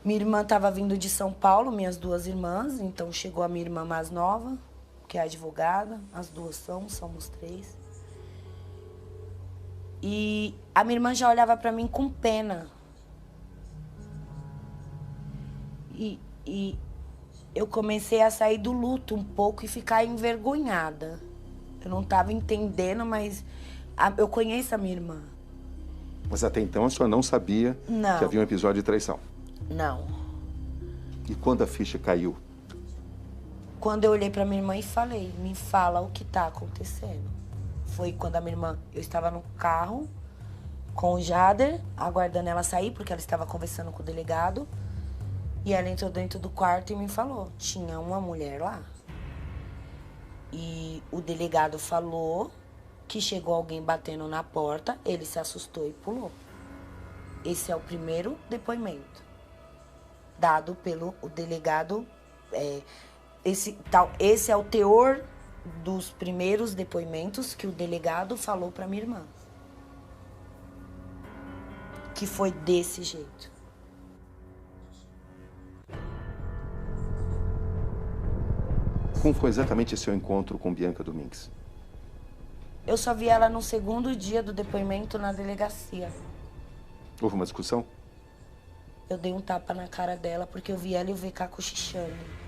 Minha irmã estava vindo de São Paulo, minhas duas irmãs, então chegou a minha irmã mais nova, que é advogada, as duas somos três. E a minha irmã já olhava para mim com pena. E eu comecei a sair do luto um pouco e ficar envergonhada. Eu não estava entendendo, mas eu conheço a minha irmã. Mas até então a senhora não sabia Não. que havia um episódio de traição? Não. E quando a ficha caiu? Quando eu olhei para minha irmã e falei, me fala o que está acontecendo. Foi quando a minha irmã, eu estava no carro com o Jader, aguardando ela sair, porque ela estava conversando com o delegado. E ela entrou dentro do quarto e me falou, tinha uma mulher lá. E o delegado falou que chegou alguém batendo na porta, ele se assustou e pulou. Esse é o primeiro depoimento dado pelo delegado. Esse é o teor dos primeiros depoimentos que o delegado falou para minha irmã. Que foi desse jeito. Como foi exatamente esse seu encontro com Bianca Domingues? Eu só vi ela no segundo dia do depoimento na delegacia. Houve uma discussão? Eu dei um tapa na cara dela porque eu vi ela e o VK cochichando.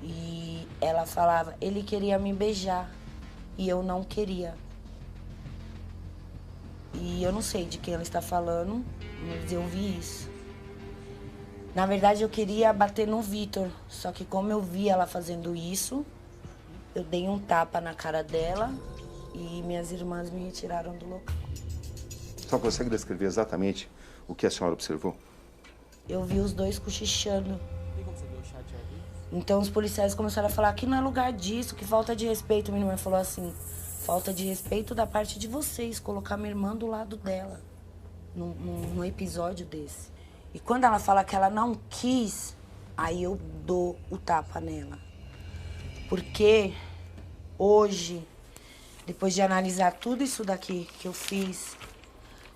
E ela falava, ele queria me beijar e eu não queria. E eu não sei de quem ela está falando, mas eu vi isso. Na verdade, eu queria bater no Vitor, só que como eu vi ela fazendo isso, eu dei um tapa na cara dela e minhas irmãs me retiraram do local. Só consegue descrever exatamente o que a senhora observou? Eu vi os dois cochichando. Então os policiais começaram a falar que não é lugar disso, que falta de respeito. Minha irmã falou assim, falta de respeito da parte de vocês, colocar minha irmã do lado dela, num episódio desse. E quando ela fala que ela não quis, aí eu dou o tapa nela. Porque hoje, depois de analisar tudo isso daqui que eu fiz,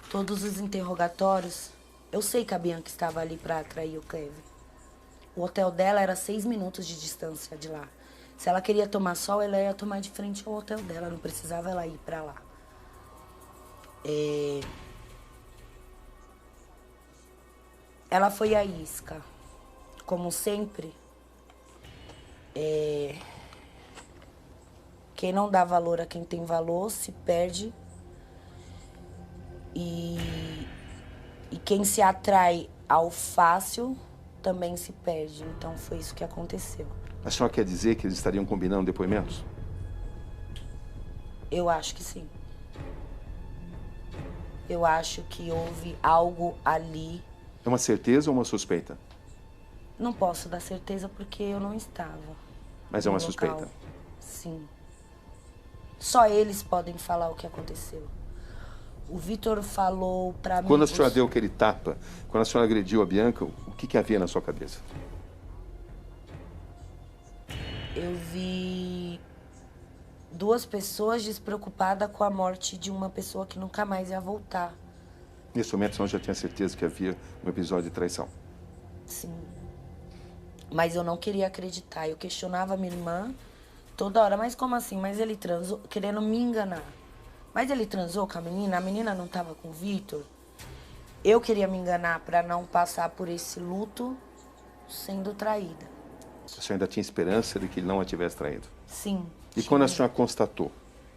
todos os interrogatórios, eu sei que a Bianca estava ali para atrair o Kevin. O hotel dela era 6 minutos de distância de lá. Se ela queria tomar sol, ela ia tomar de frente ao hotel dela, não precisava ela ir para lá. Ela foi a isca. Como sempre, quem não dá valor a quem tem valor se perde. E quem se atrai ao fácil também se perde. Então foi isso que aconteceu. A senhora quer dizer que eles estariam combinando depoimentos? Eu acho que sim. Eu acho que houve algo ali. É uma certeza ou uma suspeita? Não posso dar certeza porque eu não estava. Mas é uma no local. suspeita? Sim. Só eles podem falar o que aconteceu. O Vitor falou pra mim... Quando a senhora deu aquele tapa, quando a senhora agrediu a Bianca, o que havia na sua cabeça? Eu vi duas pessoas despreocupadas com a morte de uma pessoa que nunca mais ia voltar. Nesse momento, a senhora já tinha certeza que havia um episódio de traição? Sim. Mas eu não queria acreditar. Eu questionava a minha irmã toda hora. Mas como assim? Mas ele transou, querendo me enganar. Mas ele transou com a menina não estava com o Vitor. Eu queria me enganar para não passar por esse luto sendo traída. A senhora ainda tinha esperança de que ele não a tivesse traído? Sim. E quando a senhora constatou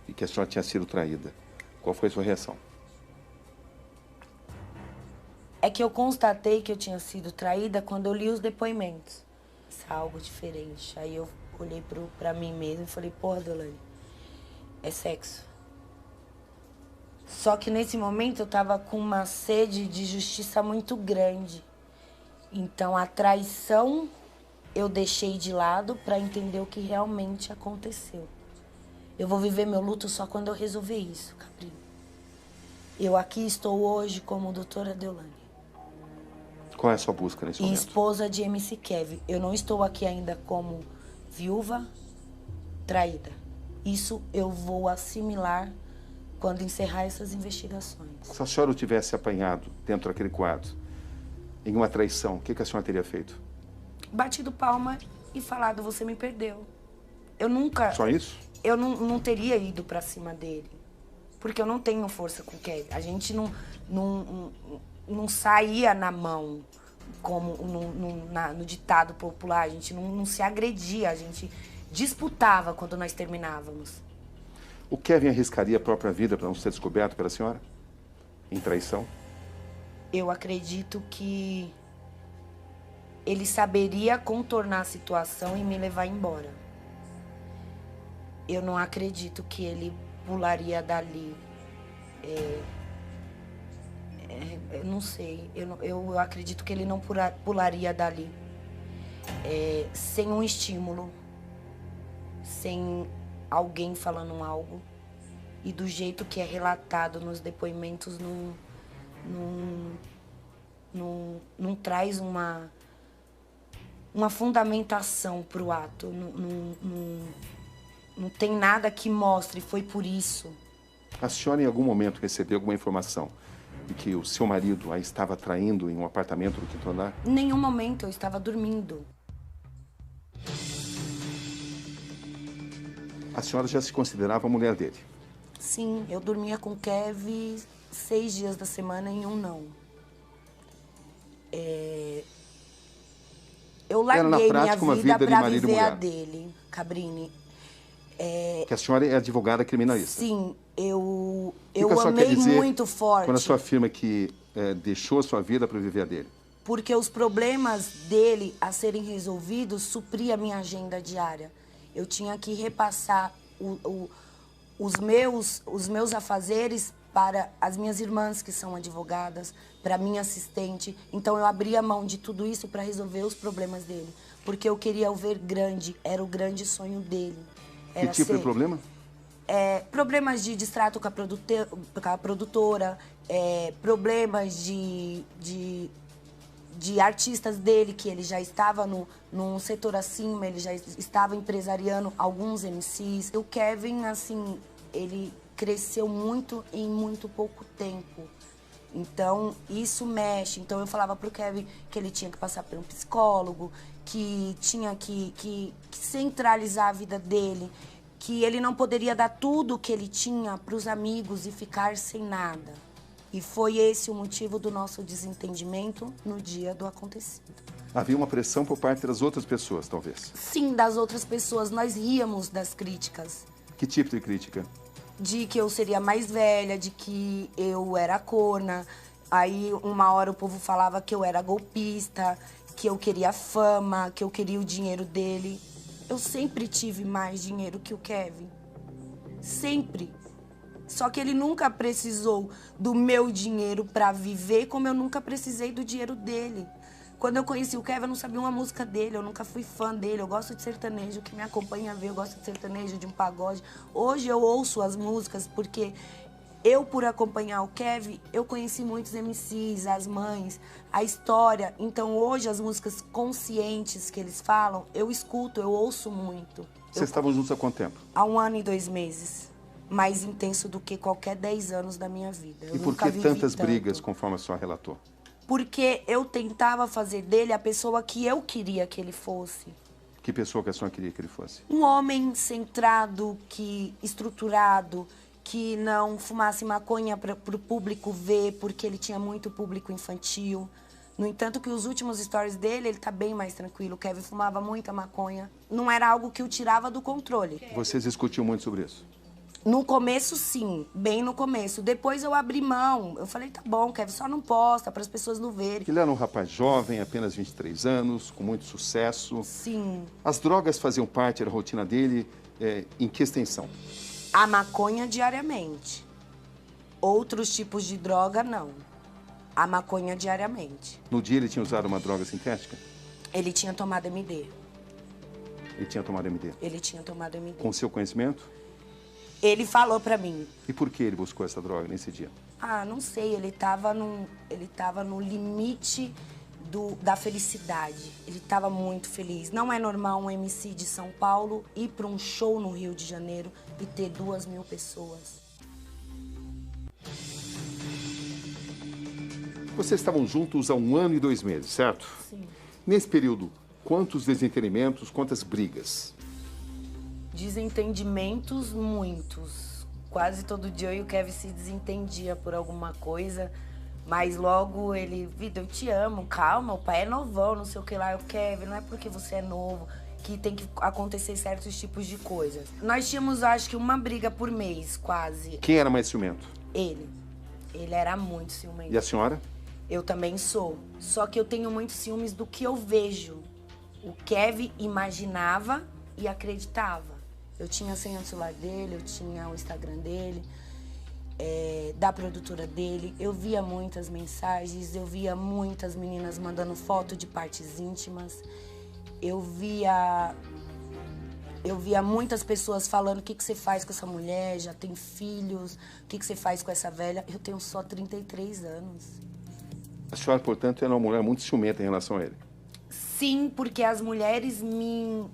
e que a senhora tinha sido traída, qual foi a sua reação? É que eu constatei que eu tinha sido traída quando eu li os depoimentos. Isso é algo diferente. Aí eu olhei pra mim mesma e falei, porra, Deolane, é sexo. Só que nesse momento eu tava com uma sede de justiça muito grande. Então a traição eu deixei de lado pra entender o que realmente aconteceu. Eu vou viver meu luto só quando eu resolver isso, Capri. Eu aqui estou hoje como doutora Deolane. Qual é a sua busca nesse E momento? esposa de MC Kevin. Eu não estou aqui ainda como viúva traída. Isso eu vou assimilar quando encerrar essas investigações. Se a senhora o tivesse apanhado dentro daquele quadro, em uma traição, o que a senhora teria feito? Batido palma e falado, você me perdeu. Eu nunca... Só isso? Eu não teria ido pra cima dele. Porque eu não tenho força com o Kevin. A gente não saía na mão, como no ditado popular. A gente não se agredia, a gente disputava quando nós terminávamos. O Kevin arriscaria a própria vida para não ser descoberto pela senhora? Em traição? Eu acredito que ele saberia contornar a situação e me levar embora. Eu não acredito que ele pularia dali. Eu não sei. Eu acredito que ele não pularia dali. Sem um estímulo. Sem alguém falando algo. E do jeito que é relatado nos depoimentos, não traz uma fundamentação para o ato. Não tem nada que mostre, foi por isso. A senhora em algum momento recebeu alguma informação de que o seu marido a estava traindo em um apartamento do quinto andar? Em nenhum momento, eu estava dormindo. A senhora já se considerava a mulher dele? Sim, eu dormia com o Kevin 6 dias da semana e um não. Eu larguei minha vida para viver a dele, Cabrini. Que a senhora é advogada criminalista. Sim, eu amei muito forte. Quando a senhora afirma que deixou a sua vida para viver a dele? Porque os problemas dele a serem resolvidos supria a minha agenda diária. Eu tinha que repassar os meus afazeres para as minhas irmãs, que são advogadas, para minha assistente. Então, eu abria mão de tudo isso para resolver os problemas dele. Porque eu queria o ver grande, era o grande sonho dele. Que tipo de problema? Problemas de distrato com a produtora, problemas de artistas dele, que ele já estava num setor acima, ele já estava empresariando alguns MCs. O Kevin, assim, ele cresceu muito em muito pouco tempo. Então, isso mexe. Então, eu falava pro Kevin que ele tinha que passar por um psicólogo, que tinha que centralizar a vida dele, que ele não poderia dar tudo o que ele tinha pros amigos e ficar sem nada. E foi esse o motivo do nosso desentendimento no dia do acontecido. Havia uma pressão por parte das outras pessoas, talvez? Sim, das outras pessoas. Nós ríamos das críticas. Que tipo de crítica? De que eu seria mais velha, de que eu era corna. Aí, uma hora, o povo falava que eu era golpista, que eu queria fama, que eu queria o dinheiro dele. Eu sempre tive mais dinheiro que o Kevin. Sempre. Só que ele nunca precisou do meu dinheiro para viver, como eu nunca precisei do dinheiro dele. Quando eu conheci o Kevin, eu não sabia uma música dele, eu nunca fui fã dele. Eu gosto de sertanejo, que me acompanha ver, eu gosto de sertanejo, de um pagode. Hoje eu ouço as músicas porque eu, por acompanhar o Kevin, eu conheci muitos MCs, as mães, a história. Então hoje as músicas conscientes que eles falam, eu escuto, eu ouço muito. Vocês estavam juntos há quanto tempo? Há 1 ano e 2 meses. Mais intenso do que qualquer 10 anos da minha vida. E por que tantas brigas, conforme a senhora relatou? Porque eu tentava fazer dele a pessoa que eu queria que ele fosse. Que pessoa que a senhora queria que ele fosse? Um homem centrado, estruturado, que não fumasse maconha para o público ver, porque ele tinha muito público infantil. No entanto, que os últimos stories dele, ele tá bem mais tranquilo. O Kevin fumava muita maconha. Não era algo que o tirava do controle. Vocês discutiam muito sobre isso? No começo, sim. Bem no começo. Depois eu abri mão. Eu falei, tá bom, Kevin, só não posta para as pessoas não verem. Ele era um rapaz jovem, apenas 23 anos, com muito sucesso. Sim. As drogas faziam parte da rotina dele, em que extensão? A maconha diariamente. Outros tipos de droga, não. A maconha diariamente. No dia ele tinha usado uma droga sintética? Ele tinha tomado MD. Ele tinha tomado MD? Ele tinha tomado MD. Com seu conhecimento? Ele falou pra mim. E por que ele buscou essa droga nesse dia? Ah, não sei. Ele tava no limite da felicidade. Ele tava muito feliz. Não é normal um MC de São Paulo ir pra um show no Rio de Janeiro e ter 2.000 pessoas. Vocês estavam juntos há 1 ano e 2 meses, certo? Sim. Nesse período, quantos desentendimentos, quantas brigas? Desentendimentos, muitos. Quase todo dia eu e o Kevin se desentendia por alguma coisa, mas logo ele, vida, eu te amo, calma, o pai é novão, não sei o que lá. Eu, Kevin, não é porque você é novo que tem que acontecer certos tipos de coisas. Nós tínhamos, acho que, uma briga por mês, quase. Quem era mais ciumento? Ele. Ele era muito ciumento. E a senhora? Eu também sou. Só que eu tenho muitos ciúmes do que eu vejo. O Kevin imaginava e acreditava. Eu tinha a senha do celular dele, eu tinha o Instagram dele, da produtora dele. Eu via muitas mensagens, eu via muitas meninas mandando foto de partes íntimas. Eu via muitas pessoas falando: o que você faz com essa mulher, já tem filhos, o que você faz com essa velha? Eu tenho só 33 anos. A senhora, portanto, era uma mulher muito ciumenta em relação a ele. Sim, porque as mulheres me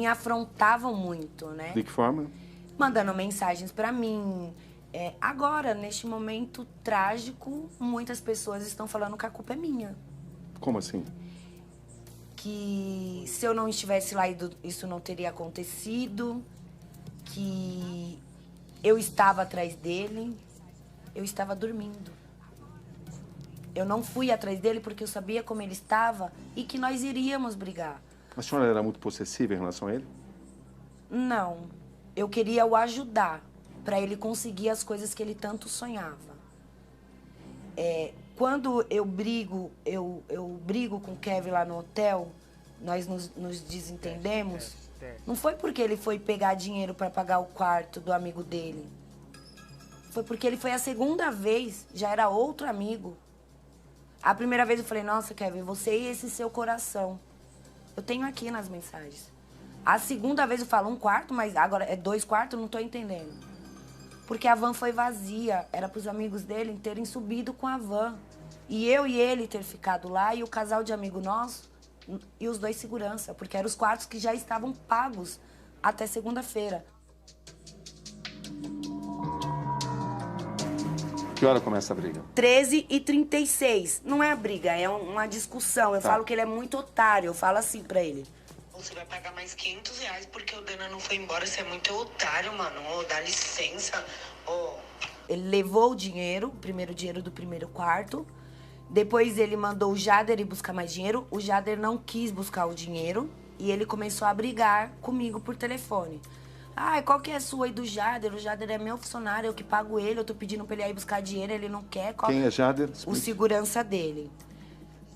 afrontavam muito, né? De que forma? Mandando mensagens pra mim. Agora, neste momento trágico, muitas pessoas estão falando que a culpa é minha. Como assim? Que se eu não estivesse lá, isso não teria acontecido. Que eu estava atrás dele. Eu estava dormindo. Eu não fui atrás dele porque eu sabia como ele estava e que nós iríamos brigar. A senhora era muito possessiva em relação a ele? Não. Eu queria o ajudar para ele conseguir as coisas que ele tanto sonhava. Quando eu brigo com o Kevin lá no hotel, nós nos desentendemos, não foi porque ele foi pegar dinheiro para pagar o quarto do amigo dele. Foi porque ele foi a segunda vez, já era outro amigo. A primeira vez eu falei: nossa, Kevin, você e esse seu coração. Eu tenho aqui nas mensagens. A segunda vez eu falo 1 quarto, mas agora é 2 quartos, não tô entendendo. Porque a van foi vazia, era pros amigos dele terem subido com a van. E eu e ele ter ficado lá, e o casal de amigo nosso, e os 2 segurança, porque eram os quartos que já estavam pagos até segunda-feira. Que hora começa a briga? 13h36. Não é a briga, é uma discussão. Eu falo que ele é muito otário, eu falo assim pra ele: você vai pagar mais R$500 porque o Dana não foi embora, você é muito otário, mano. Dá licença. Ele levou o dinheiro, o primeiro dinheiro do primeiro quarto. Depois ele mandou o Jader ir buscar mais dinheiro. O Jader não quis buscar o dinheiro e ele começou a brigar comigo por telefone. Ah, qual que é a sua aí do Jader? O Jader é meu funcionário, eu que pago ele, eu tô pedindo pra ele ir buscar dinheiro, ele não quer. Quem é Jader? O segurança dele.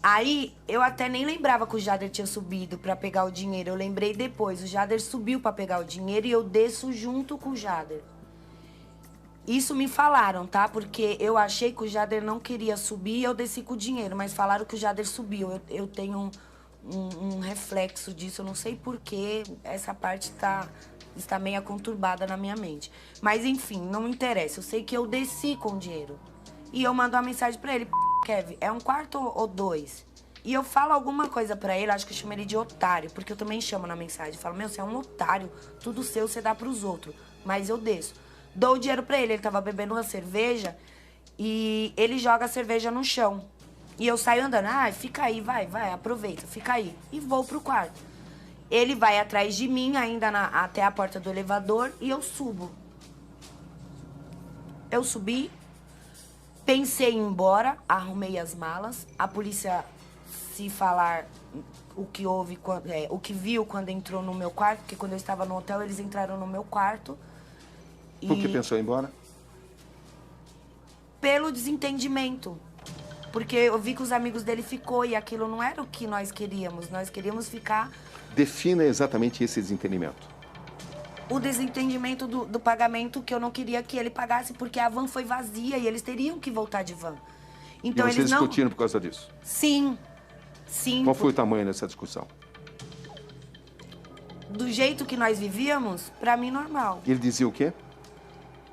Aí, eu até nem lembrava que o Jader tinha subido pra pegar o dinheiro. Eu lembrei depois. O Jader subiu pra pegar o dinheiro e eu desço junto com o Jader. Isso me falaram, tá? Porque eu achei que o Jader não queria subir e eu desci com o dinheiro. Mas falaram que o Jader subiu. Eu tenho um reflexo disso. Eu não sei porquê. Essa parte está meio conturbada na minha mente. Mas, enfim, não me interessa. Eu sei que eu desci com o dinheiro. E eu mando uma mensagem pra ele: Kevin, é 1 quarto ou 2? E eu falo alguma coisa pra ele, acho que eu chamo ele de otário, porque eu também chamo na mensagem. Falo: meu, você é um otário, tudo seu você dá pros outros. Mas eu desço. Dou o dinheiro pra ele tava bebendo uma cerveja e ele joga a cerveja no chão. E eu saio andando: ah, fica aí, vai, aproveita, fica aí. E vou pro quarto. Ele vai atrás de mim, ainda até a porta do elevador, e eu subo. Eu subi. Pensei em ir embora, arrumei as malas. A polícia, se falar o que houve, o que viu quando entrou no meu quarto, porque quando eu estava no hotel, eles entraram no meu quarto. Por que pensou em ir embora? Pelo desentendimento. Porque eu vi que os amigos dele ficou e aquilo não era o que nós queríamos. Nós queríamos ficar... Defina exatamente esse desentendimento. O desentendimento do pagamento, que eu não queria que ele pagasse porque a van foi vazia e eles teriam que voltar de van. Então, e vocês discutiram por causa disso? Sim. Qual foi o tamanho dessa discussão? Do jeito que nós vivíamos, pra mim, normal. E ele dizia o quê?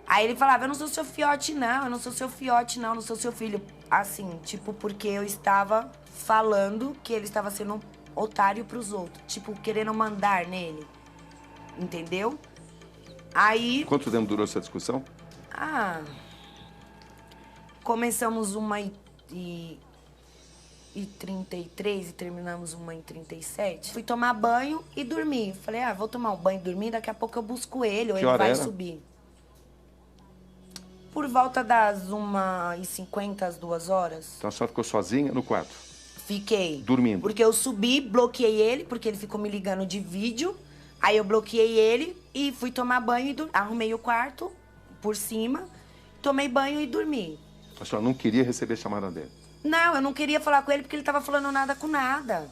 Aí ele falava: eu não sou seu fiote, não. Eu não sou seu fiote, não. Eu não sou seu filho. Assim, tipo, porque eu estava falando que ele estava sendo um otário pros outros. Tipo, querendo mandar nele. Entendeu? Aí... Quanto tempo durou essa discussão? Começamos 33 e terminamos 1h37. Fui tomar banho e dormi. Falei, vou tomar um banho e dormir, daqui a pouco eu busco ele, ou ele vai subir. Por volta das 1h50, às 2h. Então a senhora ficou sozinha no quarto? Fiquei. Dormindo? Porque eu subi, bloqueei ele, porque ele ficou me ligando de vídeo. Aí eu bloqueei ele e fui tomar banho e arrumei o quarto por cima, tomei banho e dormi. A senhora não queria receber chamada dele? Não, eu não queria falar com ele porque ele tava falando nada com nada.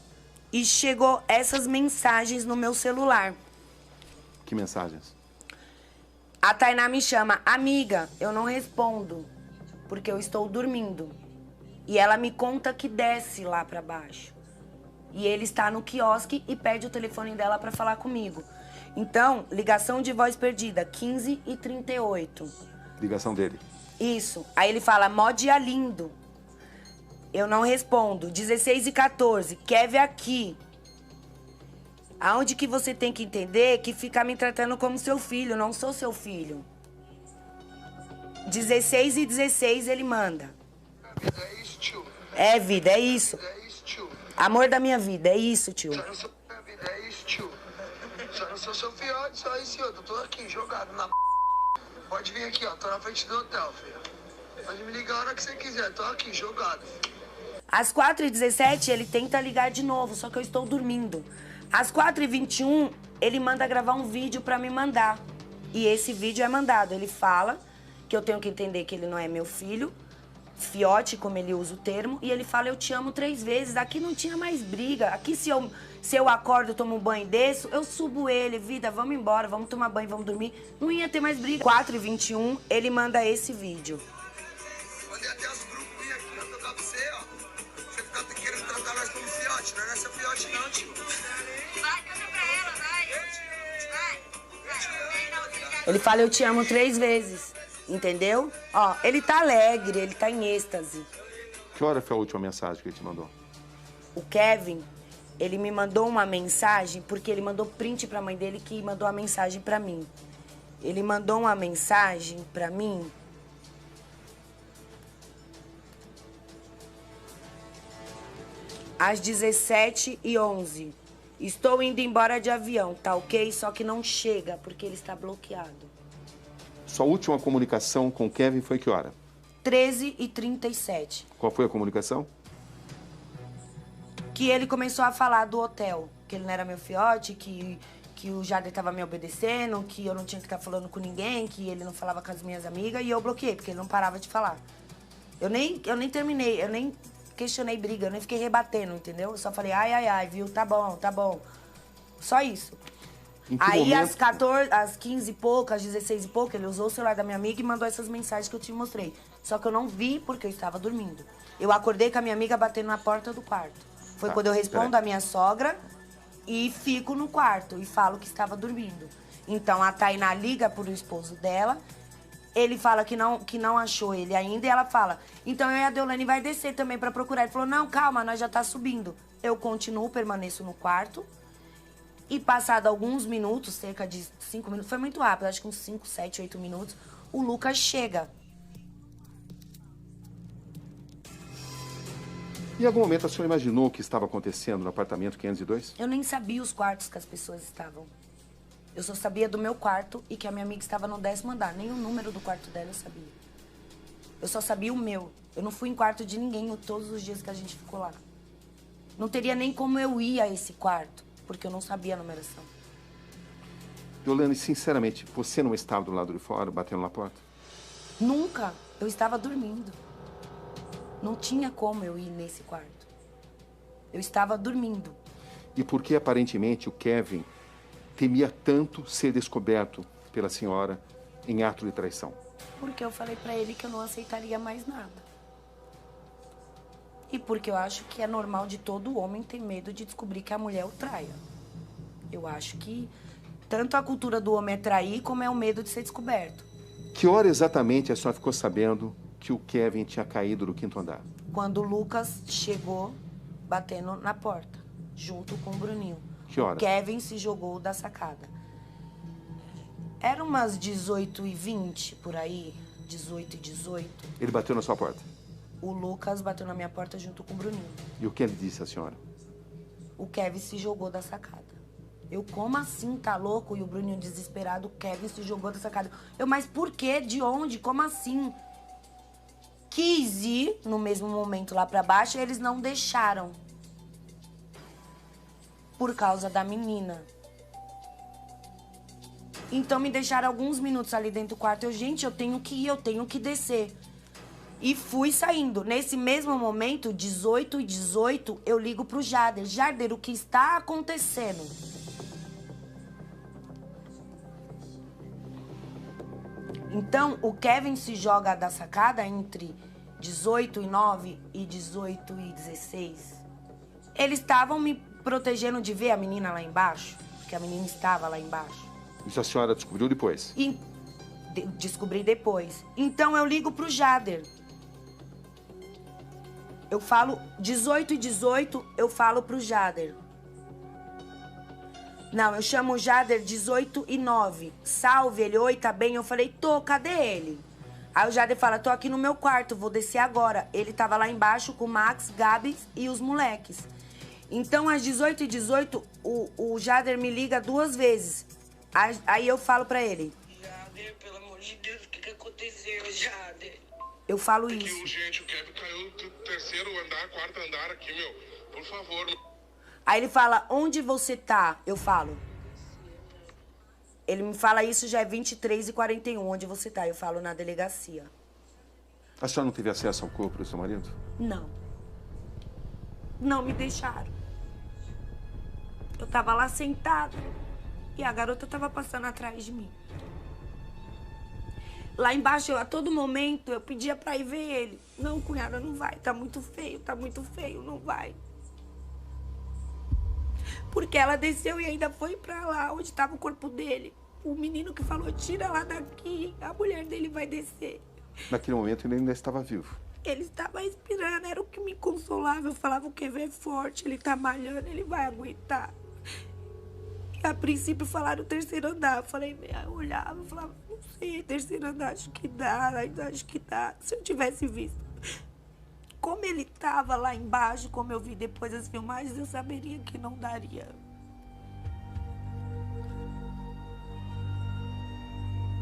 E chegou essas mensagens no meu celular. Que mensagens? A Tainá me chama, amiga, eu não respondo, porque eu estou dormindo. E ela me conta que desce lá pra baixo. E ele está no quiosque e pede o telefone dela pra falar comigo. Então, ligação de voz perdida, 15h38. Ligação dele? Isso. Aí ele fala, mó dia lindo. Eu não respondo. 16h14, Kevin aqui. Aonde que você tem que entender que fica me tratando como seu filho, não sou seu filho. 16h16 ele manda. Vida é isso, tio. É, vida, é isso. Vida é isso, tio. Amor da minha vida, é isso, tio. Só não sou minha vida, é isso, tio. Só não sou seu fiote, só isso, eu tô aqui, jogado na Pode vir aqui, ó, tô na frente do hotel, filho. Pode me ligar a hora que você quiser, tô aqui, jogado. Às 4h17 ele tenta ligar de novo, só que eu estou dormindo. Às 4h21 ele manda gravar um vídeo pra me mandar. E esse vídeo é mandado. Ele fala que eu tenho que entender que ele não é meu filho, fiote, como ele usa o termo, e ele fala, eu te amo 3 vezes. Aqui não tinha mais briga. Aqui se eu acordo, tomo um banho e desço, eu subo ele, vida, vamos embora, vamos tomar banho, vamos dormir. Não ia ter mais briga. 4h21 ele manda esse vídeo. Mandei até os grupos vir aqui, ó, tocar pra você, ó. Você ficar querendo tratar nós como fiote, não é seu fiote não, tio. Vai, canta pra ela, vai. Ele fala, eu te amo 3 vezes, entendeu? Ó, ele tá alegre, ele tá em êxtase. Que hora foi a última mensagem que ele te mandou? O Kevin, ele me mandou uma mensagem, porque ele mandou print pra mãe dele que mandou a mensagem pra mim. Ele mandou uma mensagem pra mim. Às 17h11. Estou indo embora de avião, tá ok? Só que não chega, porque ele está bloqueado. Sua última comunicação com o Kevin foi que hora? 13h37. Qual foi a comunicação? Que ele começou a falar do hotel, que ele não era meu fiote, que o Jader estava me obedecendo, que eu não tinha que estar falando com ninguém, que ele não falava com as minhas amigas, e eu bloqueei, porque ele não parava de falar. Eu nem terminei, eu nem questionei briga, eu nem fiquei rebatendo, entendeu? Eu só falei, ai, viu, tá bom. Só isso. Aí, às 15 e pouco, às 16 e pouco, ele usou o celular da minha amiga e mandou essas mensagens que eu te mostrei. Só que eu não vi porque eu estava dormindo. Eu acordei com a minha amiga batendo na porta do quarto. Foi quando eu respondo a minha sogra e fico no quarto e falo que estava dormindo. Então, a Tainá liga pro esposo dela, ele fala que não achou ele ainda e ela fala, então eu e a Deolane vai descer também pra procurar. Ele falou, não, calma, nós já tá subindo. Eu continuo, permaneço no quarto. E passado alguns minutos, cerca de 5 minutos, foi muito rápido, acho que uns 5, 7, 8 minutos, o Lucas chega. Em algum momento a senhora imaginou o que estava acontecendo no apartamento 502? Eu nem sabia os quartos que as pessoas estavam. Eu só sabia do meu quarto e que a minha amiga estava no 10º andar. Nem o número do quarto dela eu sabia. Eu só sabia o meu. Eu não fui em quarto de ninguém todos os dias que a gente ficou lá. Não teria nem como eu ir a esse quarto, porque eu não sabia a numeração. Deolane, sinceramente, você não estava do lado de fora, batendo na porta? Nunca. Eu estava dormindo. Não tinha como eu ir nesse quarto. Eu estava dormindo. E por que, aparentemente, o Kevin temia tanto ser descoberto pela senhora em ato de traição? Porque eu falei pra ele que eu não aceitaria mais nada. E porque eu acho que é normal de todo homem ter medo de descobrir que a mulher o traia. Eu acho que tanto a cultura do homem é trair, como é o medo de ser descoberto. Que hora exatamente a senhora ficou sabendo que o Kevin tinha caído do 5º andar? Quando o Lucas chegou batendo na porta, junto com o Bruninho. Que hora? O Kevin se jogou da sacada. Era umas 18h20, por aí, 18h18. Ele bateu na sua porta? o Lucas bateu na minha porta junto com o Bruninho. E o que ele disse à senhora? O Kevin se jogou da sacada. Eu, como assim, tá louco? E o Bruninho desesperado, o Kevin se jogou da sacada. Eu, mas por quê? De onde? Como assim? Quis ir no mesmo momento lá pra baixo e eles não deixaram. Por causa da menina. Então me deixaram alguns minutos ali dentro do quarto. Eu, gente, eu tenho que ir, eu tenho que descer. E fui saindo. Nesse mesmo momento, 18h18, eu ligo pro Jader. Jader, o que está acontecendo? Então, o Kevin se joga da sacada entre 18h09 e 18h16. Eles estavam me protegendo de ver a menina lá embaixo, porque a menina estava lá embaixo. Isso a senhora descobriu depois? E descobri depois. Então, eu ligo pro Jader. Eu falo 18h18, eu falo pro Jader. Não, eu chamo o Jader 18h09. Salve, ele, oi, tá bem? Eu falei, tô, cadê ele? Aí o Jader fala, tô aqui no meu quarto, vou descer agora. Ele tava lá embaixo com o Max, Gabi e os moleques. Então, às 18h18, o Jader me liga 2 vezes. Aí eu falo pra ele. Jader, pelo amor de Deus, o que aconteceu, Jader? Eu falo Aqui, isso. gente, o Kevin caiu do 3º andar, 4º andar aqui, meu. Por favor. Aí ele fala, onde você tá? Eu falo. Ele me fala isso, já é 23h41, onde você tá? Eu falo, na delegacia. A senhora não teve acesso ao corpo do seu marido? Não. Não me deixaram. Eu tava lá sentada e a garota tava passando atrás de mim. Lá embaixo, a todo momento, eu pedia pra ir ver ele. Não, cunhada, não vai. Tá muito feio, não vai. Porque ela desceu e ainda foi pra lá, onde tava o corpo dele. O menino que falou, tira lá daqui, a mulher dele vai descer. Naquele momento ele ainda estava vivo. Ele estava respirando, era o que me consolava. Eu falava, o Kevin é forte, ele tá malhando, ele vai aguentar. E a princípio falaram o 3º andar. Eu falei, eu olhava, eu falava, não sei, 3º andar, acho que dá, ainda acho que dá. Se eu tivesse visto como ele tava lá embaixo, como eu vi depois das filmagens, eu saberia que não daria.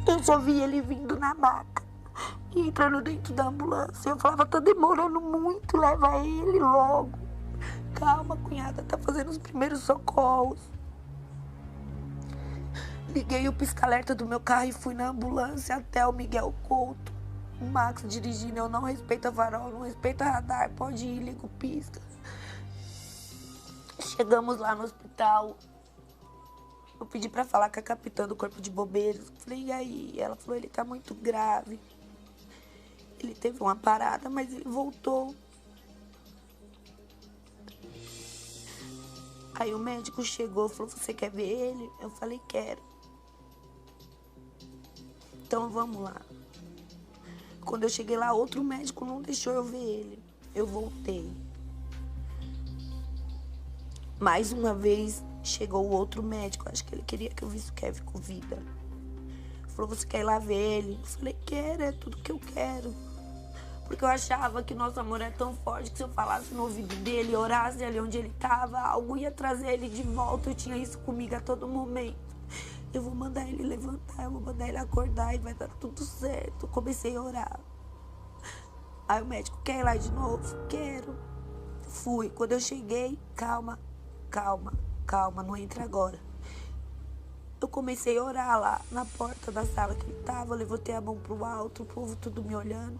Eu só vi ele vindo na maca e entrando dentro da ambulância. Eu falava, tá demorando muito, leva ele logo. Calma, cunhada, tá fazendo os primeiros socorros. Liguei o pisca-alerta do meu carro e fui na ambulância até o Miguel Couto. O Max dirigindo, eu não respeito a farol, não respeito a radar, pode ir, liga o pisca. Chegamos lá no hospital. Eu pedi pra falar com a capitã do corpo de bombeiros. Falei, e aí? Ela falou, ele tá muito grave. Ele teve uma parada, mas ele voltou. Aí o médico chegou, falou, você quer ver ele? Eu falei, quero. Então vamos lá. Quando eu cheguei lá, outro médico não deixou eu ver ele. Eu voltei. Mais uma vez, chegou o outro médico. Acho que ele queria que eu visse o Kevin com vida. Falou, você quer ir lá ver ele? Eu falei, quero, é tudo que eu quero. Porque eu achava que nosso amor é tão forte que se eu falasse no ouvido dele, orasse ali onde ele estava, algo ia trazer ele de volta. Eu tinha isso comigo a todo momento. Eu vou mandar ele levantar, eu vou mandar ele acordar e vai dar tudo certo. Comecei a orar. Aí o médico, quer ir lá de novo? Quero. Fui. Quando eu cheguei, calma, não entra agora. Eu comecei a orar lá na porta da sala que ele tava, levantei a mão pro alto, o povo tudo me olhando.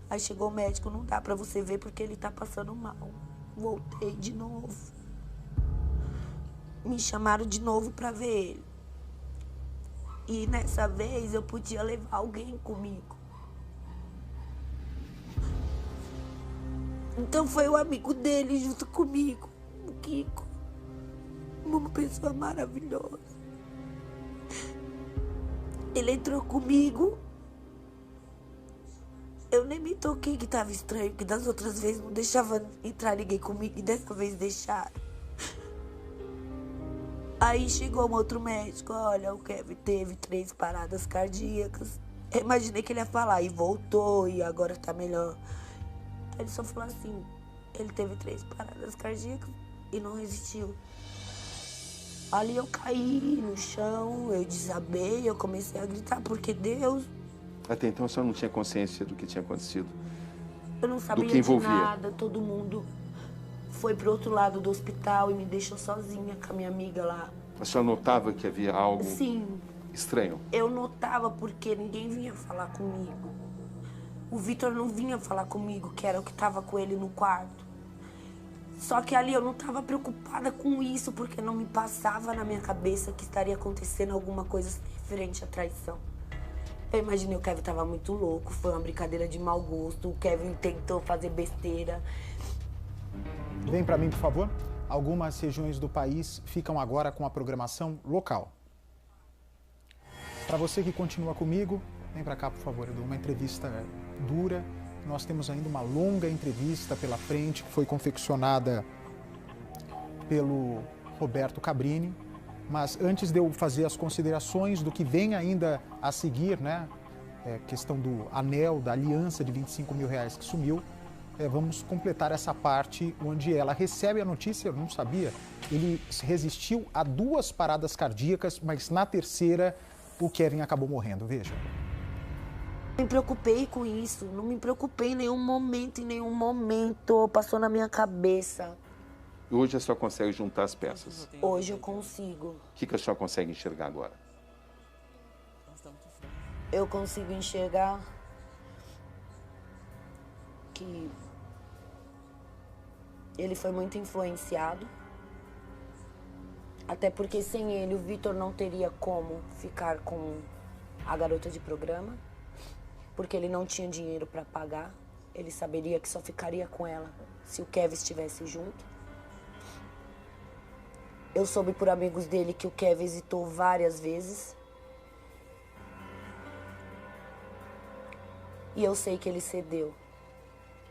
Aí chegou o médico, não dá pra você ver porque ele tá passando mal. Voltei de novo. Me chamaram de novo pra ver ele. E nessa vez eu podia levar alguém comigo. Então foi o amigo dele junto comigo, o Kiko. Uma pessoa maravilhosa. Ele entrou comigo. Eu nem me toquei que tava estranho, porque das outras vezes não deixava entrar ninguém comigo e dessa vez deixaram. Aí chegou um outro médico, olha, o Kevin teve 3 paradas cardíacas. Eu imaginei que ele ia falar, e voltou, e agora tá melhor. ele só falou assim, ele teve 3 paradas cardíacas e não resistiu. Ali eu caí no chão, eu desabei, eu comecei a gritar, porque Deus... Até então a senhora não tinha consciência do que tinha acontecido? Eu não sabia de nada, todo mundo foi pro outro lado do hospital e me deixou sozinha com a minha amiga lá. A senhora notava que havia algo Sim, estranho? eu notava porque ninguém vinha falar comigo. O Vitor não vinha falar comigo, que era o que estava com ele no quarto. Só que ali eu não estava preocupada com isso, porque não me passava na minha cabeça que estaria acontecendo alguma coisa referente à traição. Eu imaginei o Kevin estava muito louco, foi uma brincadeira de mau gosto, o Kevin tentou fazer besteira. Vem para mim, por favor. Algumas regiões do país ficam agora com a programação local. Para você que continua comigo, vem para cá, por favor. Eu dou uma entrevista dura. Nós temos ainda uma longa entrevista pela frente, que foi confeccionada pelo Roberto Cabrini. Mas antes de eu fazer as considerações do que vem ainda a seguir, né? Questão do anel, da aliança de R$25 mil que sumiu, vamos completar essa parte onde ela recebe a notícia, eu não sabia, ele resistiu a 2 paradas cardíacas, mas na terceira o Kevin acabou morrendo, veja. Não me preocupei com isso, não me preocupei em nenhum momento, passou na minha cabeça. E hoje a senhora consegue juntar as peças? Hoje eu consigo. O que a senhora consegue enxergar agora? Eu consigo enxergar que ele foi muito influenciado, até porque sem ele o Vitor não teria como ficar com a garota de programa, porque ele não tinha dinheiro para pagar, ele saberia que só ficaria com ela se o Kevin estivesse junto. Eu soube por amigos dele que o Kevin hesitou várias vezes. E eu sei que ele cedeu.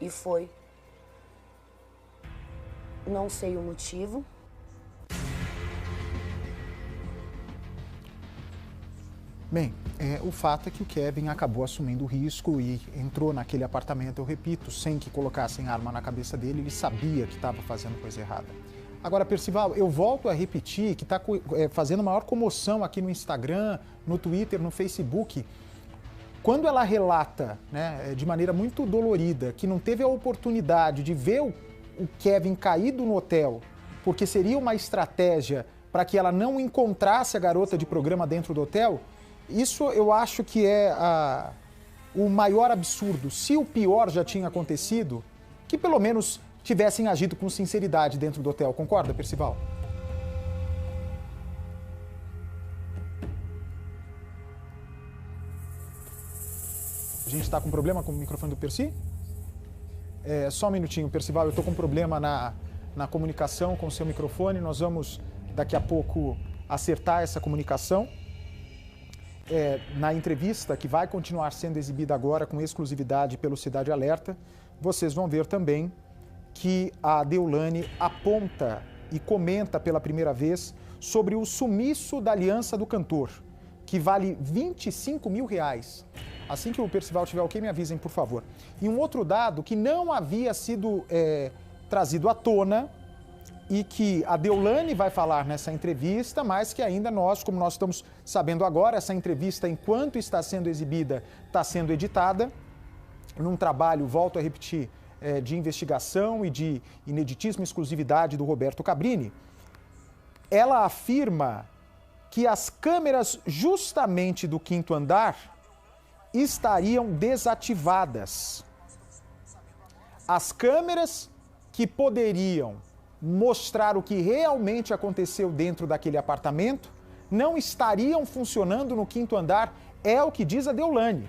E foi. Não sei o motivo. Bem, o fato é que o Kevin acabou assumindo o risco e entrou naquele apartamento, eu repito, sem que colocassem arma na cabeça dele, ele sabia que estava fazendo coisa errada. Agora, Percival, eu volto a repetir que está fazendo maior comoção aqui no Instagram, no Twitter, no Facebook. Quando ela relata, né, de maneira muito dolorida, que não teve a oportunidade de ver o Kevin caído no hotel, porque seria uma estratégia para que ela não encontrasse a garota de programa dentro do hotel, isso eu acho que é o maior absurdo. Se o pior já tinha acontecido, que pelo menos tivessem agido com sinceridade dentro do hotel. Concorda, Percival? A gente está com problema com o microfone do Percy? Só um minutinho, Percival, eu estou com problema na comunicação com o seu microfone. Nós vamos, daqui a pouco, acertar essa comunicação. Na entrevista, que vai continuar sendo exibida agora com exclusividade pelo Cidade Alerta, vocês vão ver também que a Deolane aponta e comenta pela primeira vez sobre o sumiço da aliança do cantor, que vale R$25 mil. Assim que o Percival tiver ok, me avisem, por favor. E um outro dado que não havia sido trazido à tona e que a Deolane vai falar nessa entrevista, mas que ainda nós, como nós estamos sabendo agora, essa entrevista, enquanto está sendo exibida, está sendo editada, num trabalho, volto a repetir, de investigação e de ineditismo e exclusividade do Roberto Cabrini. Ela afirma que as câmeras justamente do 5º andar estariam desativadas. As câmeras que poderiam mostrar o que realmente aconteceu dentro daquele apartamento não estariam funcionando no 5º andar, é o que diz a Deolane,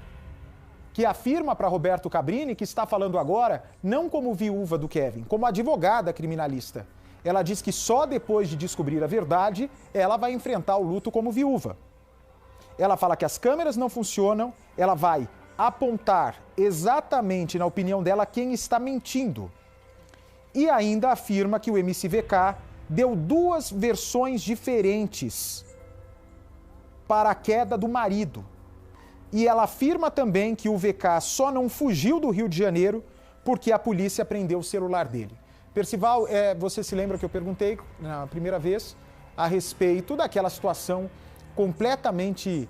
que afirma para Roberto Cabrini, que está falando agora, não como viúva do Kevin, como advogada criminalista. Ela diz que só depois de descobrir a verdade, ela vai enfrentar o luto como viúva. Ela fala que as câmeras não funcionam, ela vai apontar exatamente, na opinião dela, quem está mentindo. E ainda afirma que o MCVK deu 2 versões diferentes para a queda do marido. E ela afirma também que o VK só não fugiu do Rio de Janeiro porque a polícia prendeu o celular dele. Percival, você se lembra que eu perguntei na primeira vez a respeito daquela situação completamente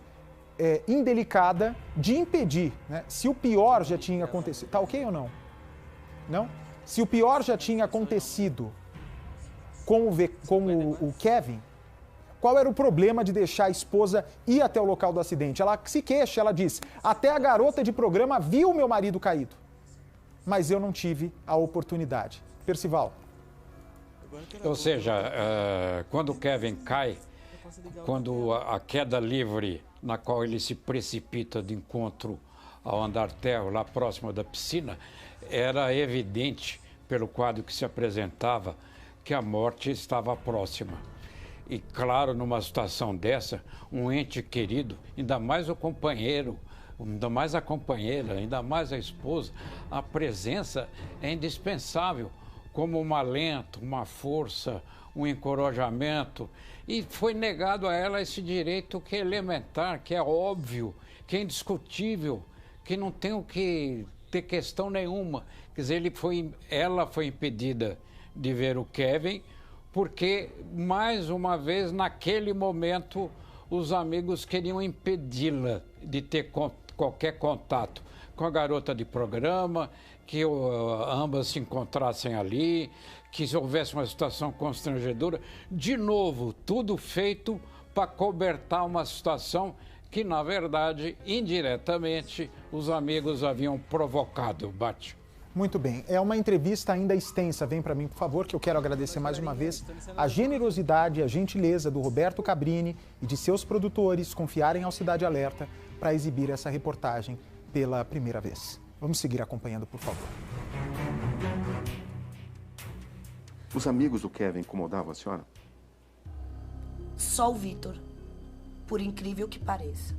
indelicada de impedir, né? Se o pior já tinha acontecido... Tá ok ou não? Não? Se o pior já tinha acontecido com o Kevin, qual era o problema de deixar a esposa ir até o local do acidente? Ela se queixa, ela diz, até a garota de programa viu meu marido caído, mas eu não tive a oportunidade. Percival. Ou seja, quando o Kevin cai, quando a queda livre na qual ele se precipita de encontro ao andar térreo, lá próximo da piscina, era evidente, pelo quadro que se apresentava, que a morte estava próxima. E claro, numa situação dessa, um ente querido, ainda mais o companheiro, ainda mais a companheira, ainda mais a esposa, a presença é indispensável, como um alento, uma força, um encorajamento. E foi negado a ela esse direito que é elementar, que é óbvio, que é indiscutível, que não tem o que ter questão nenhuma. Quer dizer, ela foi impedida de ver o Kevin, porque, mais uma vez, naquele momento, os amigos queriam impedi-la de ter qualquer contato com a garota de programa, que ambas se encontrassem ali, que houvesse uma situação constrangedora. De novo, tudo feito para cobertar uma situação que, na verdade, indiretamente, os amigos haviam provocado, Bate. Muito bem. É uma entrevista ainda extensa. Vem para mim, por favor, que eu quero agradecer mais uma vez a generosidade e a gentileza do Roberto Cabrini e de seus produtores confiarem ao Cidade Alerta para exibir essa reportagem pela primeira vez. Vamos seguir acompanhando, por favor. Os amigos do Kevin incomodavam a senhora? Só o Vitor, por incrível que pareça.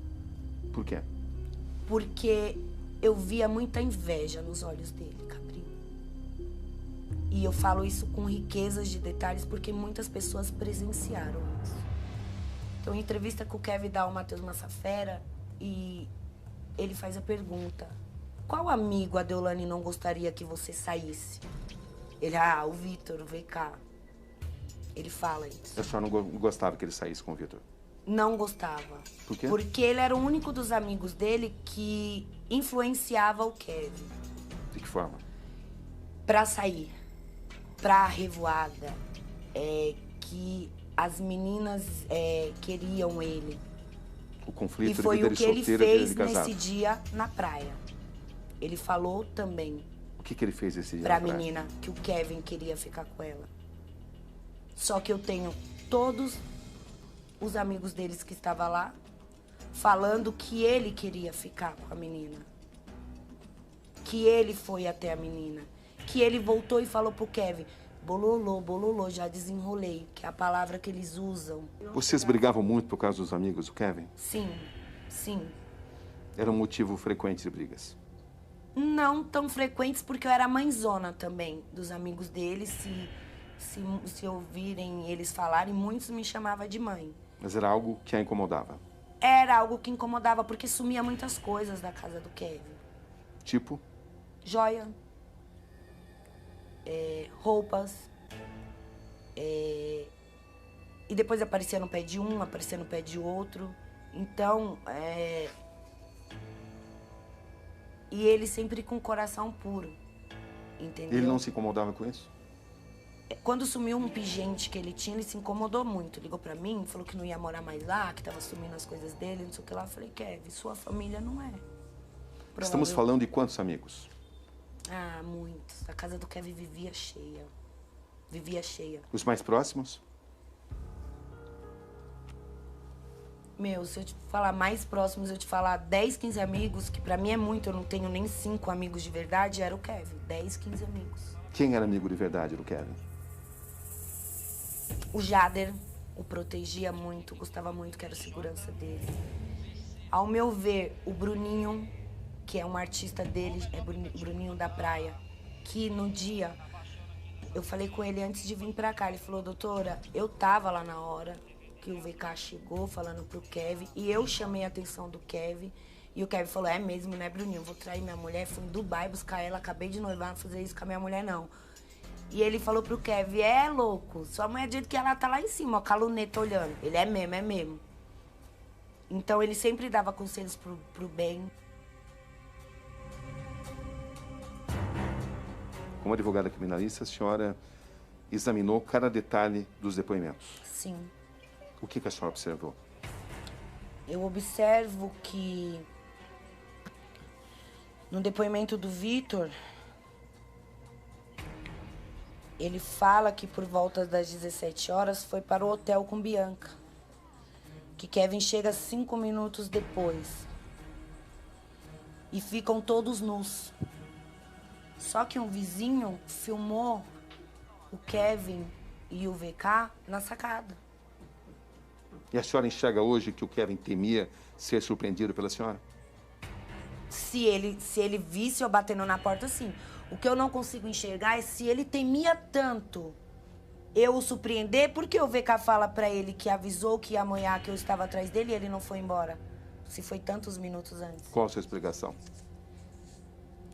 Por quê? Porque eu via muita inveja nos olhos dele, Cabrini. E eu falo isso com riquezas de detalhes porque muitas pessoas presenciaram isso. Então, em entrevista com o Kevin dá o Matheus Massafera e ele faz a pergunta: qual amigo a Deolane não gostaria que você saísse? Ele, o Vitor, o VK. Ele fala isso. A senhora não gostava que ele saísse com o Vitor? Não gostava. Por quê? Porque ele era o único dos amigos dele que influenciava o Kevin. De que forma? Pra sair, pra revoada, que as meninas queriam ele. O conflito e foi de vida o que ele solteiro, fez de casado. nesse dia na praia. Ele falou também O que ele fez esse dia pra na praia? menina que o Kevin queria ficar com ela. Só que eu tenho todos os amigos deles que estavam lá falando que ele queria ficar com a menina. Que ele foi até a menina. Que ele voltou e falou pro Kevin: bololô, bololô, já desenrolei, que é a palavra que eles usam. Vocês brigavam muito por causa dos amigos do Kevin? Sim, sim. Era um motivo frequente de brigas? Não tão frequentes, porque eu era mãezona também dos amigos deles. Se ouvirem eles falarem, muitos me chamavam de mãe. Mas era algo que a incomodava? Era algo que incomodava, porque sumia muitas coisas da casa do Kevin. Tipo? Joia, roupas, e depois aparecia no pé de um, aparecia no pé de outro. Então, e ele sempre com o coração puro, entendeu? Ele não se incomodava com isso? Quando sumiu um pingente que ele tinha, ele se incomodou muito. Ligou pra mim, falou que não ia morar mais lá, que tava sumindo as coisas dele, não sei o que lá. Eu falei: Kevin, sua família não é. Estamos falando de quantos amigos? Ah, muitos. A casa do Kevin vivia cheia. Vivia cheia. Os mais próximos? Meu, se eu te falar mais próximos, eu te falar 10, 15 amigos, que pra mim é muito, eu não tenho nem 5 amigos de verdade, era o Kevin. 10, 15 amigos. Quem era amigo de verdade do Kevin? O Jader o protegia muito, gostava muito, que era a segurança dele. Ao meu ver, o Bruninho, que é um artista dele, é Bruninho da Praia, que no dia, eu falei com ele antes de vir pra cá, ele falou: doutora, eu tava lá na hora que o VK chegou falando pro Kevin, e eu chamei a atenção do Kevin, E o Kevin falou, é mesmo, né, Bruninho? Vou trair minha mulher, fui em Dubai buscar ela, acabei de noivar, não fazer isso com a minha mulher, não. E ele falou pro Kevin, é louco, sua mulher do jeito que ela tá lá em cima, ó, com a luneta olhando. Ele é mesmo, é mesmo. Então ele sempre dava conselhos pro bem. Como advogada criminalista, a senhora examinou cada detalhe dos depoimentos. Sim. O que a senhora observou? Eu observo que no depoimento do Vitor, ele fala que por volta das 17 horas foi para o hotel com Bianca. Que Kevin chega 5 minutos depois. E ficam todos nus. Só que um vizinho filmou o Kevin e o VK na sacada. E a senhora enxerga hoje que o Kevin temia ser surpreendido pela senhora? Se ele visse eu batendo na porta, sim. O que eu não consigo enxergar é se ele temia tanto eu o surpreender, porque o VK fala pra ele que avisou que ia amanhã que eu estava atrás dele e ele não foi embora. Se foi tantos minutos antes. Qual a sua explicação?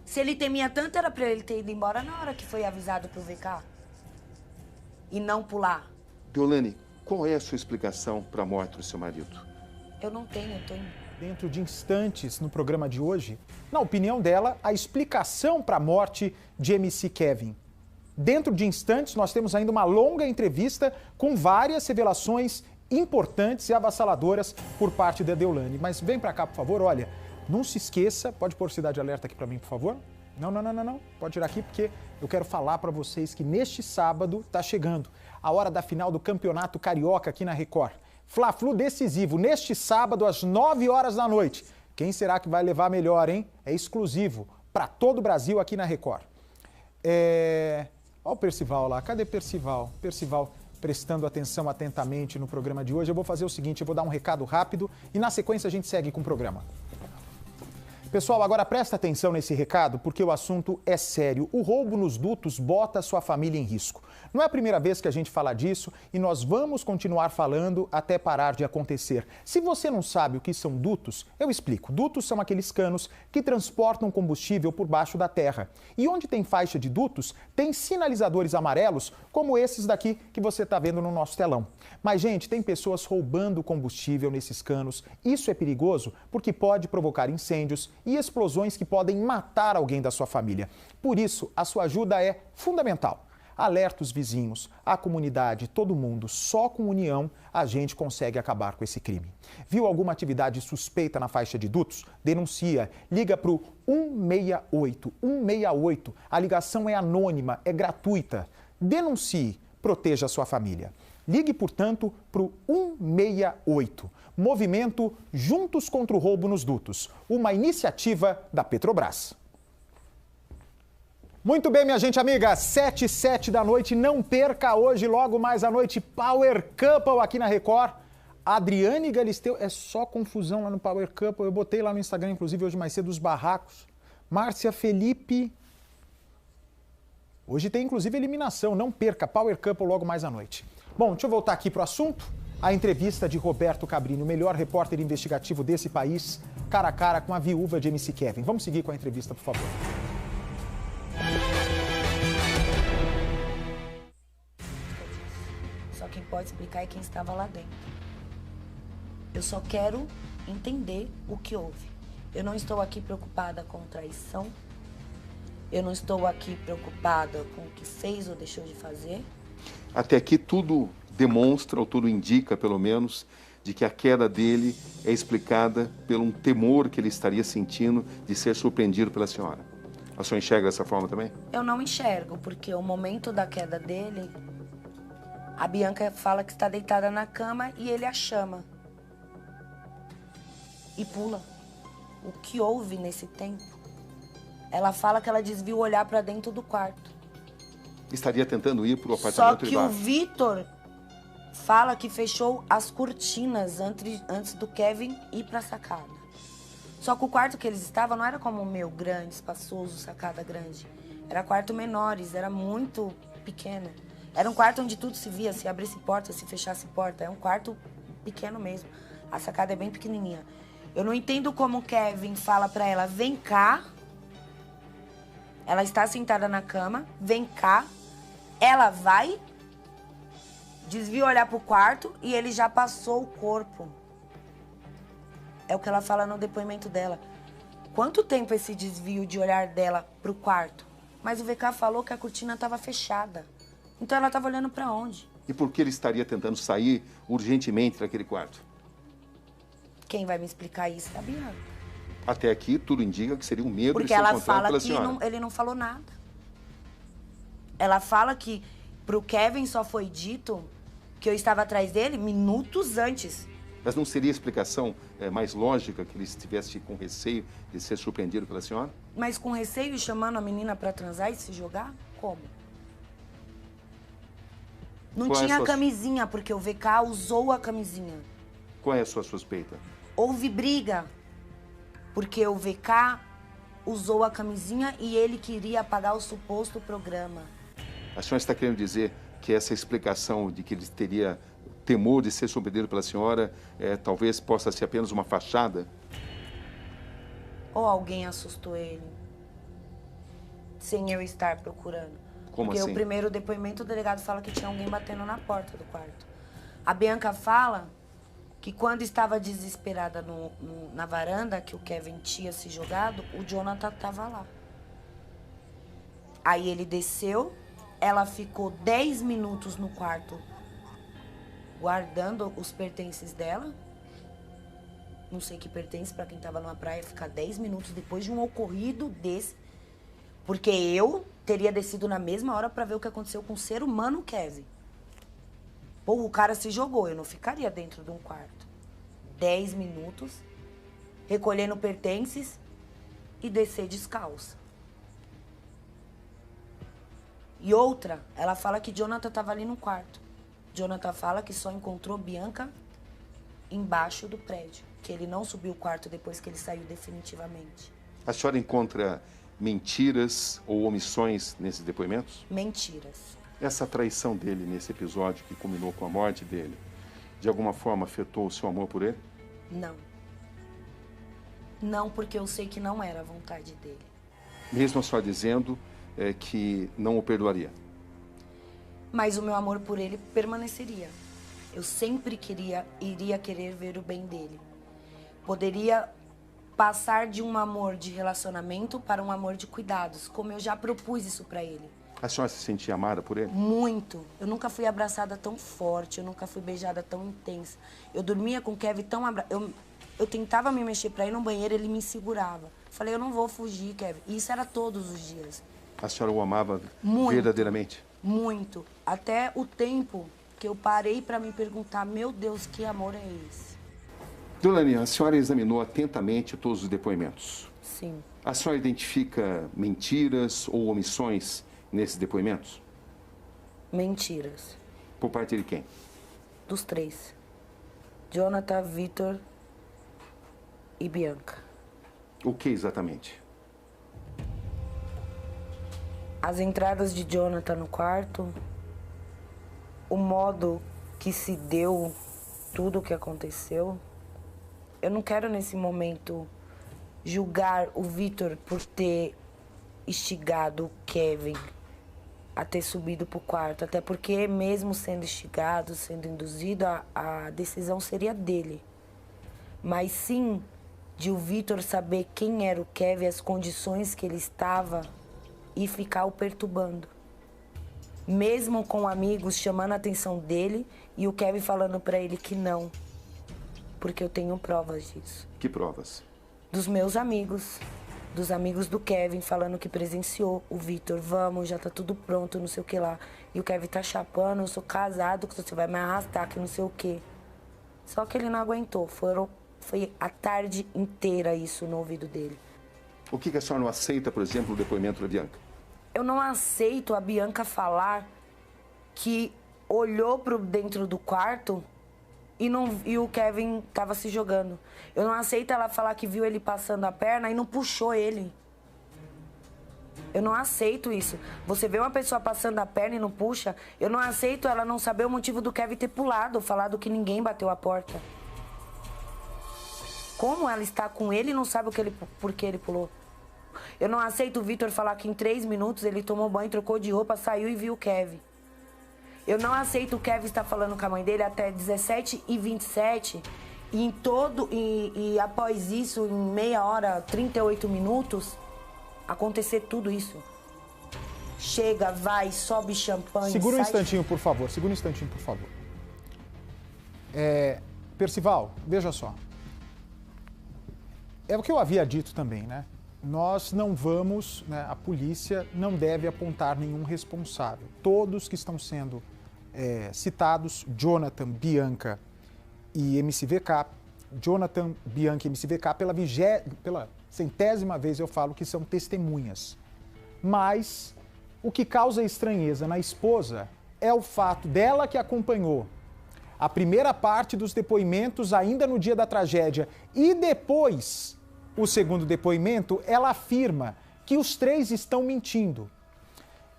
Se ele temia tanto, era pra ele ter ido embora na hora que foi avisado pro VK. E não pular. Deolane, qual é a sua explicação para a morte do seu marido? Eu não tenho, eu tô indo. Dentro de instantes no programa de hoje, na opinião dela, a explicação para a morte de MC Kevin. Dentro de instantes, nós temos ainda uma longa entrevista com várias revelações importantes e avassaladoras por parte da Deolane. Mas vem para cá, por favor, olha, não se esqueça, pode pôr cidade alerta aqui para mim, por favor? Não, pode tirar aqui porque eu quero falar para vocês que neste sábado está chegando a hora da final do Campeonato Carioca aqui na Record. Fla-Flu decisivo, neste sábado às 9 horas da noite. Quem será que vai levar melhor, hein? É exclusivo para todo o Brasil aqui na Record. Olha o Percival lá, cadê Percival? Percival prestando atenção atentamente no programa de hoje. Eu vou fazer o seguinte, eu vou dar um recado rápido e na sequência a gente segue com o programa. Pessoal, agora presta atenção nesse recado porque o assunto é sério. O roubo nos dutos bota a sua família em risco. Não é a primeira vez que a gente fala disso e nós vamos continuar falando até parar de acontecer. Se você não sabe o que são dutos, eu explico. Dutos são aqueles canos que transportam combustível por baixo da terra. E onde tem faixa de dutos, tem sinalizadores amarelos, como esses daqui que você está vendo no nosso telão. Mas, gente, tem pessoas roubando combustível nesses canos. Isso é perigoso porque pode provocar incêndios e explosões que podem matar alguém da sua família. Por isso, a sua ajuda é fundamental. Alerta os vizinhos, a comunidade, todo mundo. Só com união a gente consegue acabar com esse crime. Viu alguma atividade suspeita na faixa de dutos? Denuncia. Liga para o 168. 168. A ligação é anônima, é gratuita. Denuncie. Proteja a sua família. Ligue, portanto, para o 168. Movimento Juntos contra o Roubo nos Dutos. Uma iniciativa da Petrobras. Muito bem, minha gente amiga, 7h07 da noite, não perca hoje, logo mais à noite, Power Couple aqui na Record. Adriane Galisteu, é só confusão lá no Power Couple, eu botei lá no Instagram, inclusive, hoje mais cedo, os barracos. Márcia Felipe, hoje tem inclusive eliminação, não perca, Power Couple logo mais à noite. Bom, deixa eu voltar aqui para o assunto, a entrevista de Roberto Cabrini, o melhor repórter investigativo desse país, cara a cara com a viúva de MC Kevin. Vamos seguir com a entrevista, por favor. Só quem pode explicar é quem estava lá dentro. Eu só quero entender o que houve. Eu não estou aqui preocupada com traição. Eu não estou aqui preocupada com o que fez ou deixou de fazer. Até aqui tudo demonstra, ou tudo indica, pelo menos, de que a queda dele é explicada por um temor que ele estaria sentindo de ser surpreendido pela senhora. A senhora enxerga dessa forma também? Eu não enxergo, porque o momento da queda dele, a Bianca fala que está deitada na cama e ele a chama. E pula. O que houve nesse tempo? Ela fala que ela desvia o olhar para dentro do quarto. Estaria tentando ir para o apartamento Só que embaixo. o Vitor fala que fechou as cortinas antes do Kevin ir para a sacada. Só que o quarto que eles estavam não era como o meu, grande, espaçoso, sacada grande. Era quarto menores, era muito pequeno. Era um quarto onde tudo se via, se abrisse porta, se fechasse porta. É um quarto pequeno mesmo. A sacada é bem pequenininha. Eu não entendo como o Kevin fala pra ela, vem cá. Ela está sentada na cama, vem cá. Ela vai, desvia o olhar pro quarto e ele já passou o corpo. É o que ela fala no depoimento dela. Quanto tempo esse desvio de olhar dela pro quarto? Mas o VK falou que a cortina estava fechada. Então ela estava olhando pra onde? E por que ele estaria tentando sair urgentemente daquele quarto? Quem vai me explicar isso é a Bianca. Até aqui, tudo indica que seria um medo Porque de ser ela encontrado fala pela que senhora. ele não falou nada. Ela fala que pro Kevin só foi dito que eu estava atrás dele minutos antes. Mas não seria a explicação mais lógica que ele estivesse com receio de ser surpreendido pela senhora? Mas com receio e chamando a menina pra transar e se jogar? Como? Não Qual é a tinha sua- camisinha, porque o VK usou a camisinha. Qual é a sua suspeita? Houve briga, porque o VK usou a camisinha e ele queria apagar o suposto programa. A senhora está querendo dizer que essa explicação de que ele teria temor de ser surpreendido pela senhora talvez possa ser apenas uma fachada? Ou alguém assustou ele, sem eu estar procurando. Como Porque assim? o primeiro depoimento, o delegado fala que tinha alguém batendo na porta do quarto. A Bianca fala que quando estava desesperada na varanda, que o Kevin tinha se jogado, o Jonathan estava lá. Aí ele desceu, ela ficou 10 minutos no quarto guardando os pertences dela. Não sei que pertence para quem estava numa praia ficar 10 minutos depois de um ocorrido desse. Porque eu teria descido na mesma hora para ver o que aconteceu com o ser humano Kevin. Pô, o cara se jogou, eu não ficaria dentro de um quarto. 10 minutos, recolhendo pertences e descer descalça. E outra, ela fala que Jonathan estava ali no quarto. Jonathan fala que só encontrou Bianca embaixo do prédio. Que ele não subiu o quarto depois que ele saiu definitivamente. A senhora encontra mentiras ou omissões nesses depoimentos? Mentiras. Essa traição dele nesse episódio que culminou com a morte dele, de alguma forma afetou o seu amor por ele? Não. Não, porque eu sei que não era a vontade dele. Mesmo a senhora dizendo que não o perdoaria? Mas o meu amor por ele permaneceria. Eu sempre iria querer ver o bem dele. Poderia passar de um amor de relacionamento para um amor de cuidados, como eu já propus isso pra ele. A senhora se sentia amada por ele? Muito. Eu nunca fui abraçada tão forte, eu nunca fui beijada tão intensa. Eu dormia com o Kevin tão abraçada. Eu tentava me mexer pra ir no banheiro, ele me segurava. Falei, eu não vou fugir, Kevin. E isso era todos os dias. A senhora o amava Muito. verdadeiramente? Muito. Até o tempo que eu parei pra me perguntar, meu Deus, que amor é esse? Deolane, a senhora examinou atentamente todos os depoimentos. Sim. A senhora identifica mentiras ou omissões nesses depoimentos? Mentiras. Por parte de quem? Dos três. Jonathan, Vitor e Bianca. O que exatamente? As entradas de Jonathan no quarto, o modo que se deu tudo o que aconteceu. Eu não quero, nesse momento, julgar o Vitor por ter instigado o Kevin a ter subido pro quarto. Até porque, mesmo sendo instigado, sendo induzido, a decisão seria dele. Mas sim de o Vitor saber quem era o Kevin, as condições que ele estava e ficar o perturbando. Mesmo com amigos chamando a atenção dele e o Kevin falando pra ele que não. Porque eu tenho provas disso. Que provas? Dos meus amigos. Dos amigos do Kevin falando que presenciou o Vitor. Vamos, já tá tudo pronto, não sei o que lá. E o Kevin tá chapando, eu sou casado, que você vai me arrastar, que não sei o que. Só que ele não aguentou. Foi a tarde inteira isso no ouvido dele. O que a senhora não aceita, por exemplo, no depoimento da Bianca? Eu não aceito a Bianca falar que olhou pro dentro do quarto e o Kevin tava se jogando. Eu não aceito ela falar que viu ele passando a perna e não puxou ele. Eu não aceito isso. Você vê uma pessoa passando a perna e não puxa, eu não aceito ela não saber o motivo do Kevin ter pulado, falado que ninguém bateu a porta. Como ela está com ele e não sabe por que ele pulou? Eu não aceito o Vitor falar que em 3 minutos ele tomou banho, trocou de roupa, saiu e viu o Kevin. Eu não aceito o Kevin estar falando com a mãe dele até 17h27 e após isso, em meia hora, 38 minutos, acontecer tudo isso. Chega, vai, sobe champanhe. Segura um instantinho, por favor. Segura um instantinho, por favor. Percival, veja só. É o que eu havia dito também, né? Nós não vamos, né, a polícia não deve apontar nenhum responsável. Todos que estão sendo citados, Jonathan, Bianca e MCVK, Jonathan, Bianca e MCVK, pela 100ª vez eu falo que são testemunhas. Mas o que causa estranheza na esposa é o fato dela que acompanhou a primeira parte dos depoimentos ainda no dia da tragédia e depois o segundo depoimento, ela afirma que os 3 estão mentindo.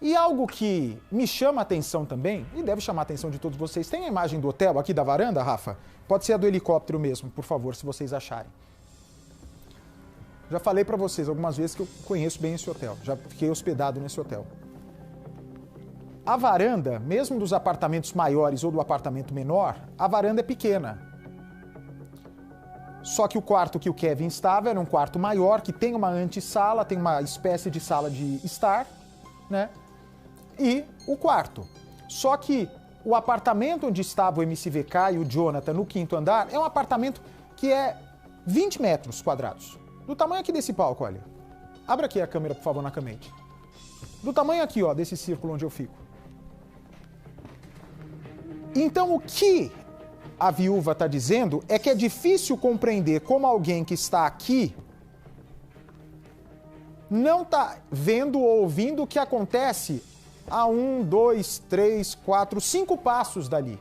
E algo que me chama a atenção também, e deve chamar a atenção de todos vocês, tem a imagem do hotel aqui da varanda, Rafa? Pode ser a do helicóptero mesmo, por favor, se vocês acharem. Já falei para vocês algumas vezes que eu conheço bem esse hotel, já fiquei hospedado nesse hotel. A varanda, mesmo dos apartamentos maiores ou do apartamento menor, a varanda é pequena. Só que o quarto que o Kevin estava era um quarto maior, que tem uma antessala, tem uma espécie de sala de estar, né? E o quarto. Só que o apartamento onde estava o MCVK e o Jonathan no 5º andar é um apartamento que é 20 metros quadrados. Do tamanho aqui desse palco, olha. Abre aqui a câmera, por favor, na camete. Do tamanho aqui, ó, desse círculo onde eu fico. Então, o que a viúva está dizendo é que é difícil compreender como alguém que está aqui não está vendo ou ouvindo o que acontece a 1, 2, 3, 4, 5 passos dali.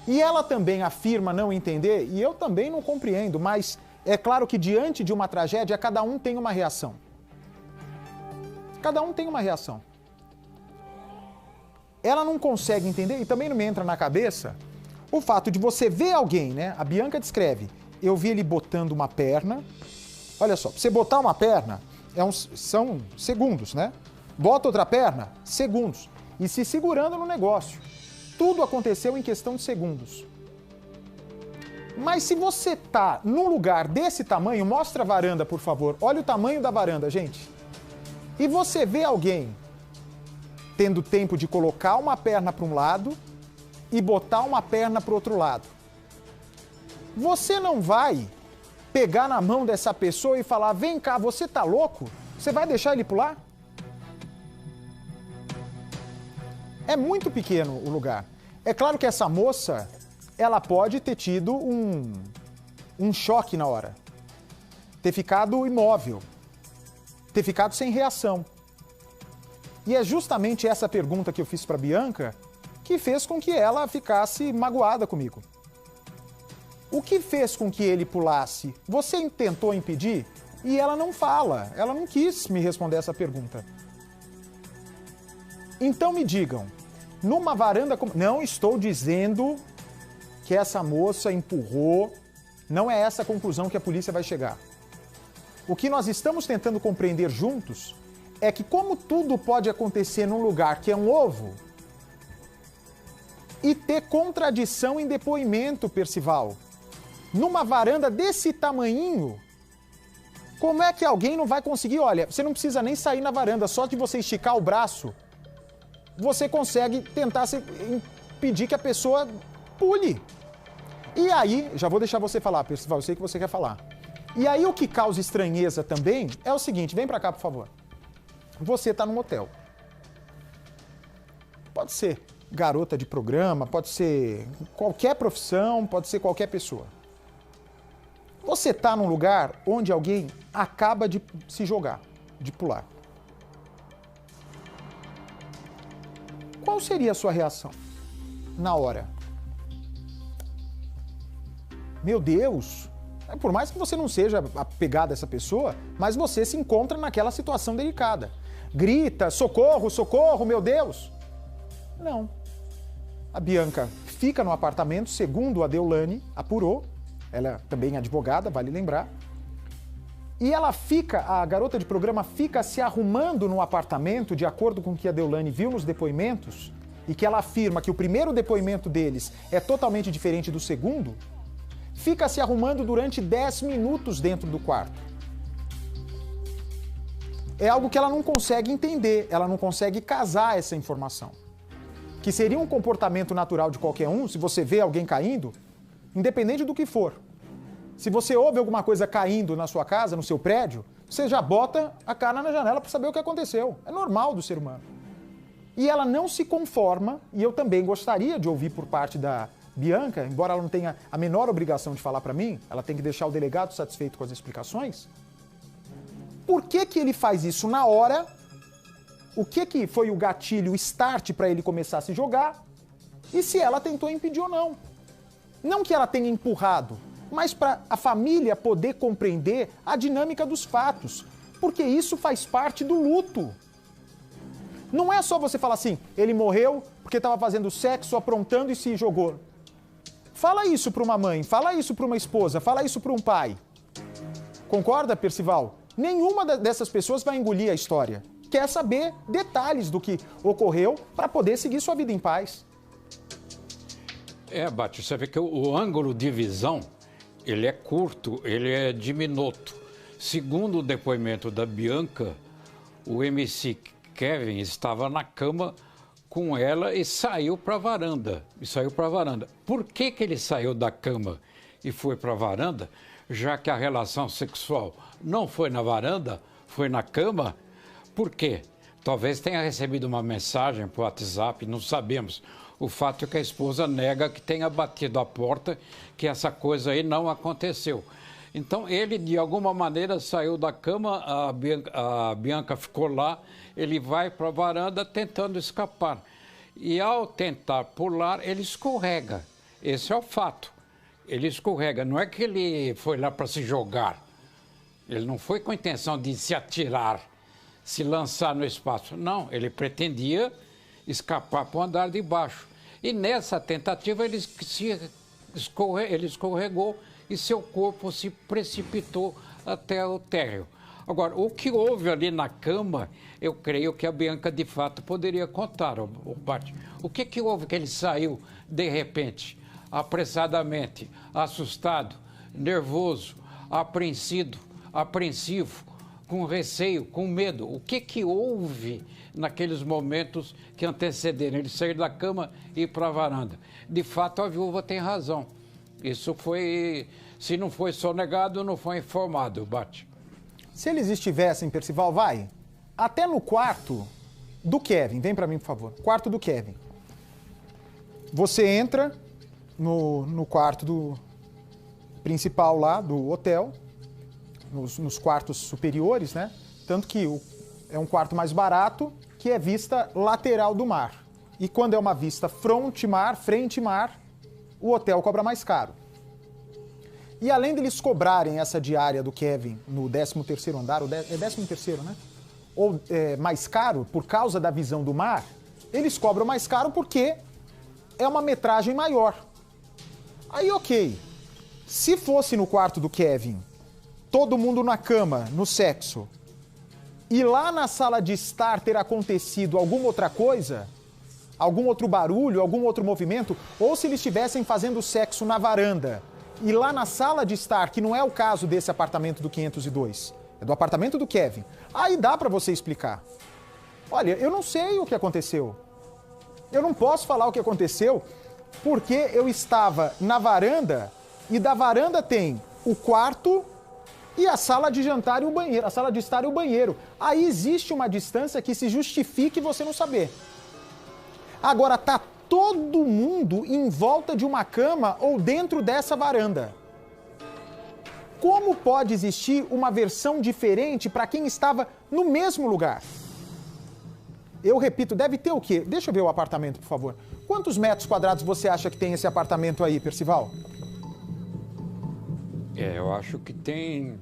E ela também afirma não entender, e eu também não compreendo, mas é claro que diante de uma tragédia, cada um tem uma reação. Cada um tem uma reação. Ela não consegue entender, e também não me entra na cabeça, o fato de você ver alguém, né? A Bianca descreve, eu vi ele botando uma perna. Olha só, pra você botar uma perna, são segundos, né? Bota outra perna, segundos. E se segurando no negócio. Tudo aconteceu em questão de segundos. Mas se você tá num lugar desse tamanho, mostra a varanda, por favor. Olha o tamanho da varanda, gente. E você vê alguém tendo tempo de colocar uma perna para um lado e botar uma perna para o outro lado. Você não vai pegar na mão dessa pessoa e falar, vem cá, você tá louco? Você vai deixar ele pular? É muito pequeno o lugar. É claro que essa moça, ela pode ter tido um choque na hora. Ter ficado imóvel. Ter ficado sem reação. E é justamente essa pergunta que eu fiz para Bianca que fez com que ela ficasse magoada comigo. O que fez com que ele pulasse? Você tentou impedir? E ela não fala, ela não quis me responder essa pergunta. Então me digam, numa varanda... Não estou dizendo que essa moça empurrou, não é essa a conclusão que a polícia vai chegar. O que nós estamos tentando compreender juntos é que como tudo pode acontecer num lugar que é um ovo e ter contradição em depoimento, Percival. Numa varanda desse tamanhinho, como é que alguém não vai conseguir? Olha, você não precisa nem sair na varanda, só de você esticar o braço, você consegue tentar impedir que a pessoa pule. E aí, já vou deixar você falar, Percival, eu sei que você quer falar. E aí o que causa estranheza também é o seguinte, vem pra cá, por favor. Você tá num hotel. Pode ser garota de programa, pode ser qualquer profissão, pode ser qualquer pessoa. Você tá num lugar onde alguém acaba de se jogar, de pular. Qual seria a sua reação na hora? Meu Deus! Por mais que você não seja apegado a essa pessoa, mas você se encontra naquela situação delicada. Grita, socorro, socorro, meu Deus! Não. A Bianca fica no apartamento, segundo a Deolane apurou, ela também é advogada, vale lembrar. E ela a garota de programa fica se arrumando no apartamento, de acordo com o que a Deolane viu nos depoimentos, e que ela afirma que o primeiro depoimento deles é totalmente diferente do segundo, fica se arrumando durante 10 minutos dentro do quarto. É algo que ela não consegue entender, ela não consegue casar essa informação. Que seria um comportamento natural de qualquer um, se você vê alguém caindo, independente do que for. Se você ouve alguma coisa caindo na sua casa, no seu prédio, você já bota a cara na janela para saber o que aconteceu. É normal do ser humano. E ela não se conforma, e eu também gostaria de ouvir por parte da Bianca, embora ela não tenha a menor obrigação de falar para mim, ela tem que deixar o delegado satisfeito com as explicações. Por que que ele faz isso na hora? O que foi o gatilho, o start para ele começar a se jogar? E se ela tentou impedir ou não? Não que ela tenha empurrado, mas para a família poder compreender a dinâmica dos fatos, porque isso faz parte do luto. Não é só você falar assim, ele morreu porque estava fazendo sexo, aprontando e se jogou. Fala isso para uma mãe, fala isso para uma esposa, fala isso para um pai. Concorda, Percival? Nenhuma dessas pessoas vai engolir a história. Quer saber detalhes do que ocorreu para poder seguir sua vida em paz. Bate, você vê que o ângulo de visão, ele é curto, ele é diminuto. Segundo o depoimento da Bianca, o MC Kevin estava na cama com ela e saiu para a varanda. Por que que ele saiu da cama e foi para a varanda, já que a relação sexual não foi na varanda, foi na cama? Por quê? Talvez tenha recebido uma mensagem por WhatsApp, não sabemos. O fato é que a esposa nega que tenha batido a porta, que essa coisa aí não aconteceu. Então ele, de alguma maneira, saiu da cama, a Bianca ficou lá, ele vai para a varanda tentando escapar. E ao tentar pular, ele escorrega. Esse é o fato. Ele escorrega. Não é que ele foi lá para se jogar. Ele não foi com a intenção de se atirar, se lançar no espaço. Não, ele pretendia escapar para o andar de baixo. E nessa tentativa ele escorregou e seu corpo se precipitou até o térreo. Agora, o que houve ali na cama, eu creio que a Bianca de fato poderia contar, Bart. O que houve que ele saiu de repente, apressadamente, assustado, nervoso, apreensivo, com receio, com medo? O que houve naqueles momentos que antecederam ele sair da cama e ir para a varanda? De fato, a viúva tem razão. Isso foi, se não foi sonegado, não foi informado, Bate. Se eles estivessem, Percival, vai, até no quarto do Kevin, vem para mim, por favor, quarto do Kevin. Você entra no quarto do principal lá do hotel, nos quartos superiores, né? Tanto que é um quarto mais barato, que é vista lateral do mar. E quando é uma vista frente-mar, o hotel cobra mais caro. E além deles cobrarem essa diária do Kevin no 13º andar, é 13º, né? Ou mais caro por causa da visão do mar, eles cobram mais caro porque é uma metragem maior. Aí, ok. Se fosse no quarto do Kevin, todo mundo na cama, no sexo, e lá na sala de estar ter acontecido alguma outra coisa, algum outro barulho, algum outro movimento, ou se eles estivessem fazendo sexo na varanda, e lá na sala de estar, que não é o caso desse apartamento do 502, é do apartamento do Kevin, aí dá pra você explicar. Olha, eu não sei o que aconteceu. Eu não posso falar o que aconteceu porque eu estava na varanda e da varanda tem o quarto e a sala de jantar e o banheiro, a sala de estar e o banheiro. Aí existe uma distância que se justifique você não saber. Agora, tá todo mundo em volta de uma cama ou dentro dessa varanda. Como pode existir uma versão diferente para quem estava no mesmo lugar? Eu repito, deve ter o quê? Deixa eu ver o apartamento, por favor. Quantos metros quadrados você acha que tem esse apartamento aí, Percival? Eu acho que tem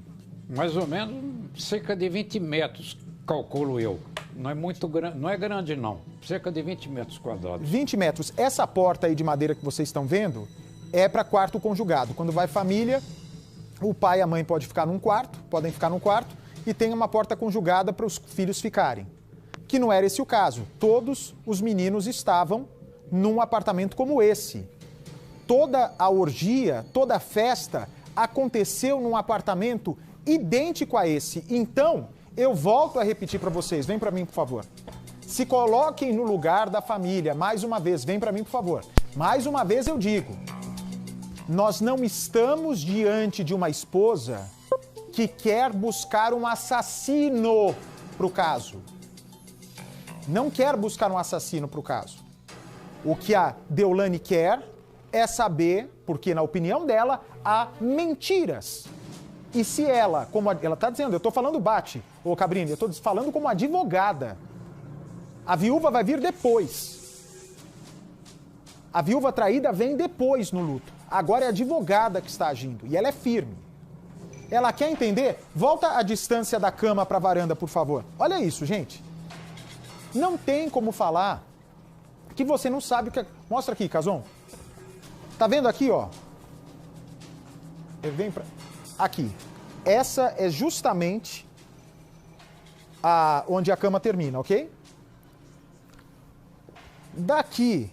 mais ou menos cerca de 20 metros, calculo eu. Não é muito grande, não é grande não, cerca de 20 metros quadrados. 20 metros. Essa porta aí de madeira que vocês estão vendo, é para quarto conjugado. Quando vai família, o pai e a mãe podem ficar num quarto, e tem uma porta conjugada para os filhos ficarem. Que não era esse o caso. Todos os meninos estavam num apartamento como esse. Toda a orgia, toda a festa aconteceu num apartamento idêntico a esse. Então, eu volto a repetir para vocês, vem para mim, por favor. Se coloquem no lugar da família, mais uma vez, vem para mim, por favor. Mais uma vez eu digo, nós não estamos diante de uma esposa que quer buscar um assassino para o caso. Não quer buscar um assassino para o caso. O que a Deolane quer é saber, porque na opinião dela, há mentiras. E se ela, como ela está dizendo, eu estou falando bate, ô Cabrini, eu estou falando como advogada. A viúva vai vir depois. A viúva traída vem depois no luto. Agora é a advogada que está agindo e ela é firme. Ela quer entender? Volta a distância da cama para a varanda, por favor. Olha isso, gente. Não tem como falar que você não sabe o que é... Mostra aqui, Cazon. Tá vendo aqui, ó? Vem pra... Aqui. Essa é justamente onde a cama termina, ok? Daqui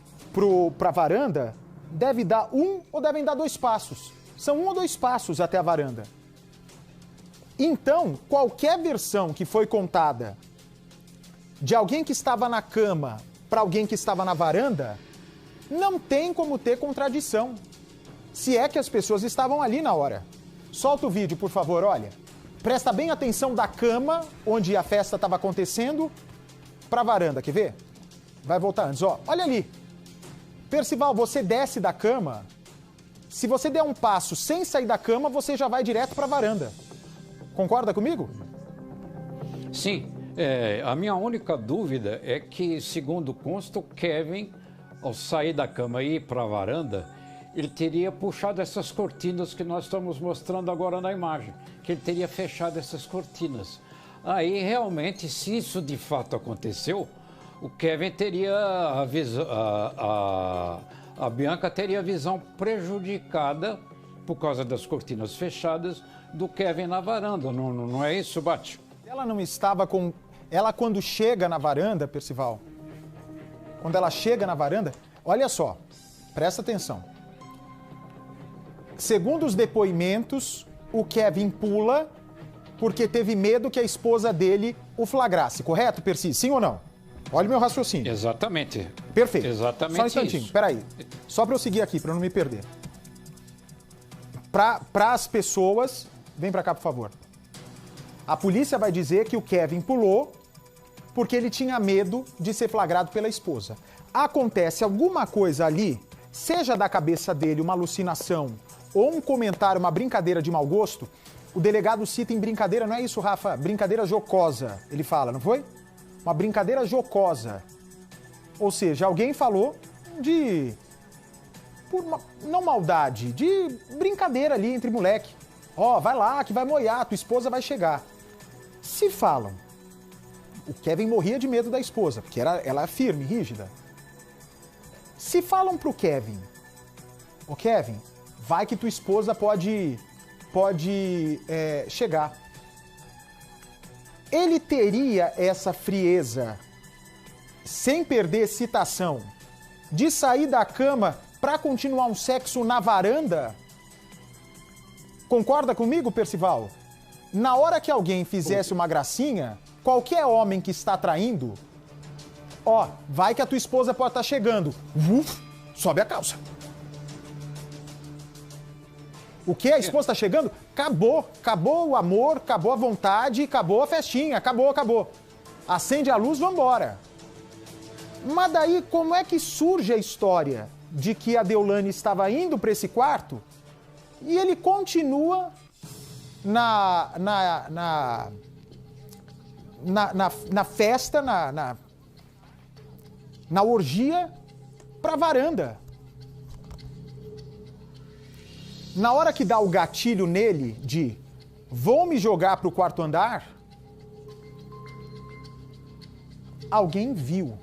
pra varanda, deve dar ou devem dar 2 passos. São 1 ou 2 passos até a varanda. Então, qualquer versão que foi contada de alguém que estava na cama para alguém que estava na varanda, não tem como ter contradição. Se é que as pessoas estavam ali na hora. Solta o vídeo, por favor, olha. Presta bem atenção da cama, onde a festa estava acontecendo, para a varanda, quer ver? Vai voltar antes, ó. Olha ali. Percival, você desce da cama. Se você der um passo sem sair da cama, você já vai direto para a varanda. Concorda comigo? Sim. A minha única dúvida é que, segundo consta, o Kevin, ao sair da cama e ir para a varanda, ele teria puxado essas cortinas que nós estamos mostrando agora na imagem, que ele teria fechado essas cortinas. Aí, realmente, se isso de fato aconteceu, o Kevin teria a Bianca teria a visão prejudicada por causa das cortinas fechadas do Kevin na varanda. Não é isso, Bate? Ela não estava com... Ela, quando chega na varanda, Percival, quando ela chega na varanda, olha só, presta atenção. Segundo os depoimentos, o Kevin pula porque teve medo que a esposa dele o flagrasse, correto, Percy? Sim ou não? Olha o meu raciocínio. Exatamente. Perfeito. Exatamente. Só um instantinho, isso. Peraí. Só para eu seguir aqui, para eu não me perder. Para as pessoas... Vem para cá, por favor. A polícia vai dizer que o Kevin pulou porque ele tinha medo de ser flagrado pela esposa. Acontece alguma coisa ali, seja da cabeça dele uma alucinação ou um comentário, uma brincadeira de mau gosto, o delegado cita em brincadeira, não é isso, Rafa? Brincadeira jocosa, ele fala, não foi? Uma brincadeira jocosa. Ou seja, alguém falou de... não maldade, de brincadeira ali entre moleque. Ó, vai lá que vai moiar, tua esposa vai chegar. Se falam, o Kevin morria de medo da esposa, porque ela é firme, rígida. Se falam pro Kevin, ô Kevin, vai que tua esposa pode chegar. Ele teria essa frieza, sem perder excitação, de sair da cama para continuar um sexo na varanda? Concorda comigo, Percival? Na hora que alguém fizesse uma gracinha, qualquer homem que está traindo, ó, vai que a tua esposa pode estar chegando. Uf, sobe a calça. O que? A esposa está chegando? Acabou. Acabou o amor, acabou a vontade, acabou a festinha, acabou. Acende a luz, vambora. Mas daí, como é que surge a história de que a Deolane estava indo para esse quarto e ele continua na festa, na orgia, para a varanda? Na hora que dá o gatilho nele de vou me jogar para o quarto andar, alguém viu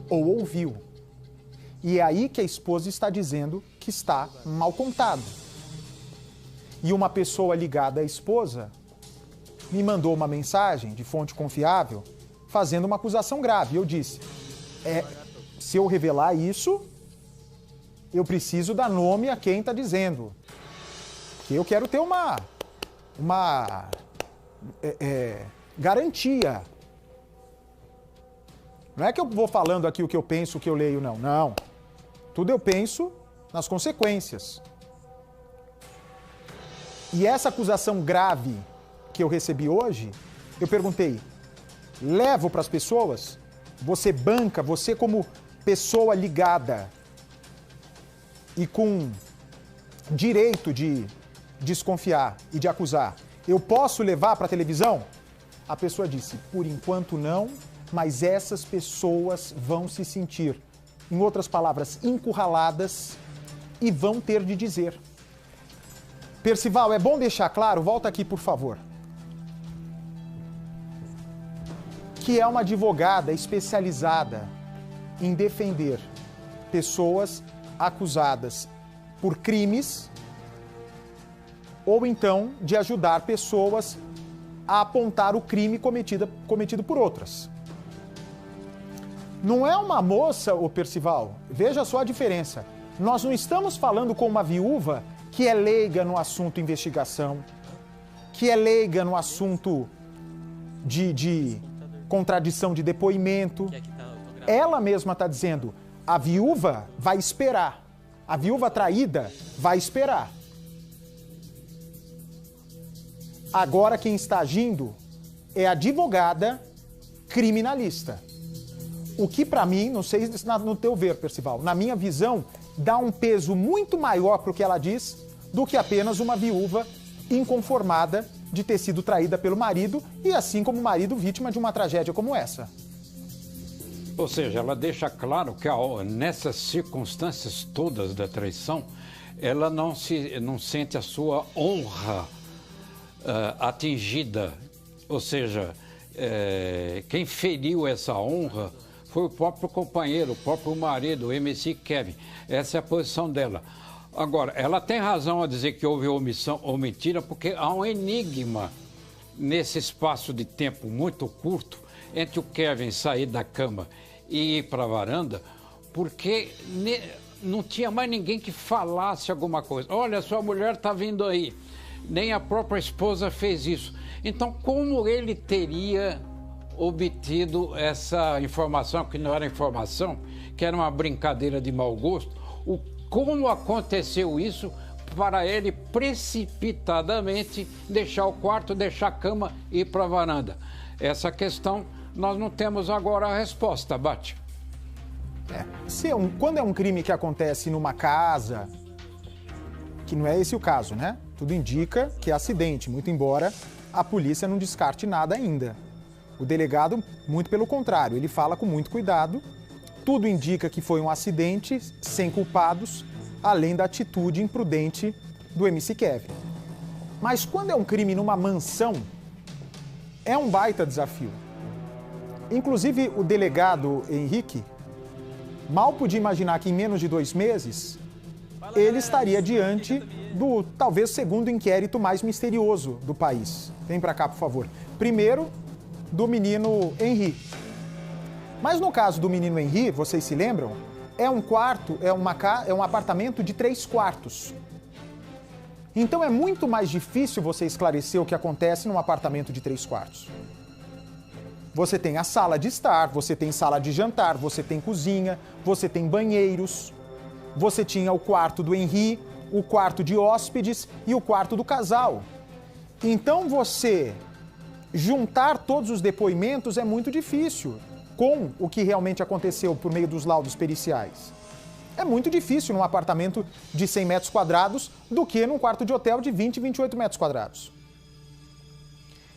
ou ouviu. E é aí que a esposa está dizendo que está mal contado. E uma pessoa ligada à esposa me mandou uma mensagem de fonte confiável fazendo uma acusação grave. Eu disse, se eu revelar isso, eu preciso dar nome a quem está dizendo. Que eu quero ter uma garantia. Não é que eu vou falando aqui o que eu penso, o que eu leio, não. Não. Tudo eu penso nas consequências. E essa acusação grave que eu recebi hoje, eu perguntei, levo para as pessoas? Você banca, você como pessoa ligada e com direito de desconfiar e de acusar, eu posso levar para a televisão? A pessoa disse, por enquanto não, mas essas pessoas vão se sentir, em outras palavras, encurraladas e vão ter de dizer. Percival, é bom deixar claro, volta aqui por favor, que é uma advogada especializada em defender pessoas acusadas por crimes ou então de ajudar pessoas a apontar o crime cometido por outras. Não é uma moça, ô Percival, veja só a diferença. Nós não estamos falando com uma viúva que é leiga no assunto investigação, que é leiga no assunto de contradição de depoimento. Ela mesma está dizendo, a viúva vai esperar, a viúva traída vai esperar. Agora quem está agindo é a advogada criminalista. O que para mim, não sei no teu ver, Percival, na minha visão, dá um peso muito maior para o que ela diz do que apenas uma viúva inconformada de ter sido traída pelo marido e assim como o marido vítima de uma tragédia como essa. Ou seja, ela deixa claro que nessas circunstâncias todas da traição, ela não sente a sua honra atingida. Ou seja, quem feriu essa honra foi o próprio companheiro, o próprio marido, o MC Kevin. Essa é a posição dela. Agora, ela tem razão a dizer que houve omissão ou mentira, porque há um enigma nesse espaço de tempo muito curto entre o Kevin sair da cama e ir para a varanda, porque não tinha mais ninguém que falasse alguma coisa. Olha, sua mulher está vindo aí. Nem a própria esposa fez isso. Então, como ele teria obtido essa informação, que não era informação, que era uma brincadeira de mau gosto? Como aconteceu isso para ele precipitadamente deixar o quarto, deixar a cama e ir para a varanda? Essa questão nós não temos agora a resposta, Bate. Quando é um crime que acontece numa casa, que não é esse o caso, né? Tudo indica que é acidente, muito embora a polícia não descarte nada ainda. O delegado, muito pelo contrário, ele fala com muito cuidado. Tudo indica que foi um acidente, sem culpados, além da atitude imprudente do MC Kevin. Mas quando é um crime numa mansão, é um baita desafio. Inclusive, o delegado Henrique mal podia imaginar que em menos de 2 meses ele estaria diante do, talvez, segundo inquérito mais misterioso do país. Vem pra cá, por favor. Primeiro, do menino Henri. Mas no caso do menino Henri, vocês se lembram? É um apartamento de 3 quartos. Então é muito mais difícil você esclarecer o que acontece num apartamento de 3 quartos. Você tem a sala de estar, você tem sala de jantar, você tem cozinha, você tem banheiros, você tinha o quarto do Henri, o quarto de hóspedes e o quarto do casal. Então você juntar todos os depoimentos é muito difícil com o que realmente aconteceu por meio dos laudos periciais. É muito difícil num apartamento de 100 metros quadrados do que num quarto de hotel de 20, 28 metros quadrados.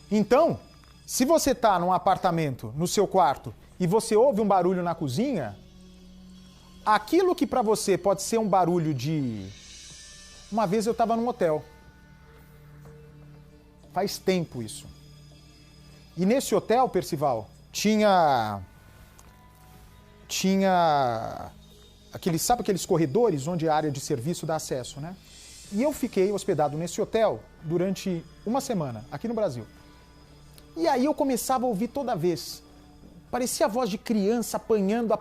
Então, se você está num apartamento, no seu quarto, e você ouve um barulho na cozinha, aquilo que para você pode ser um barulho de... Uma vez eu estava num hotel. Faz tempo isso. E nesse hotel, Percival, tinha sabe aqueles corredores onde a área de serviço dá acesso, né? E eu fiquei hospedado nesse hotel durante uma semana, aqui no Brasil. E aí eu começava a ouvir toda vez. Parecia a voz de criança apanhando,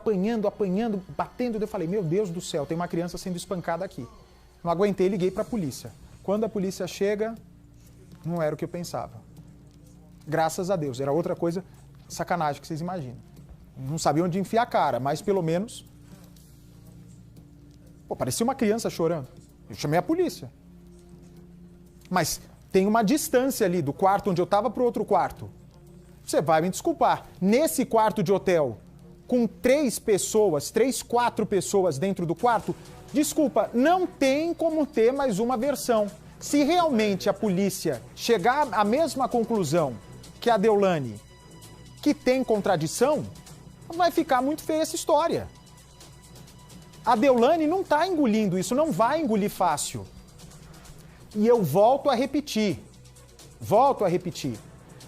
batendo. Eu falei, meu Deus do céu, tem uma criança sendo espancada aqui. Não aguentei, liguei para a polícia. Quando a polícia chega, não era o que eu pensava. Graças a Deus, era outra coisa, sacanagem que vocês imaginam. Não sabia onde enfiar a cara, mas pelo menos... Pô, parecia uma criança chorando. Eu chamei a polícia. Mas tem uma distância ali do quarto onde eu estava para o outro quarto. Você vai me desculpar. Nesse quarto de hotel, com 4 pessoas dentro do quarto, desculpa, não tem como ter mais uma versão. Se realmente a polícia chegar à mesma conclusão que a Deolane, que tem contradição, vai ficar muito feia essa história. A Deolane não está engolindo isso, não vai engolir fácil. E eu volto a repetir.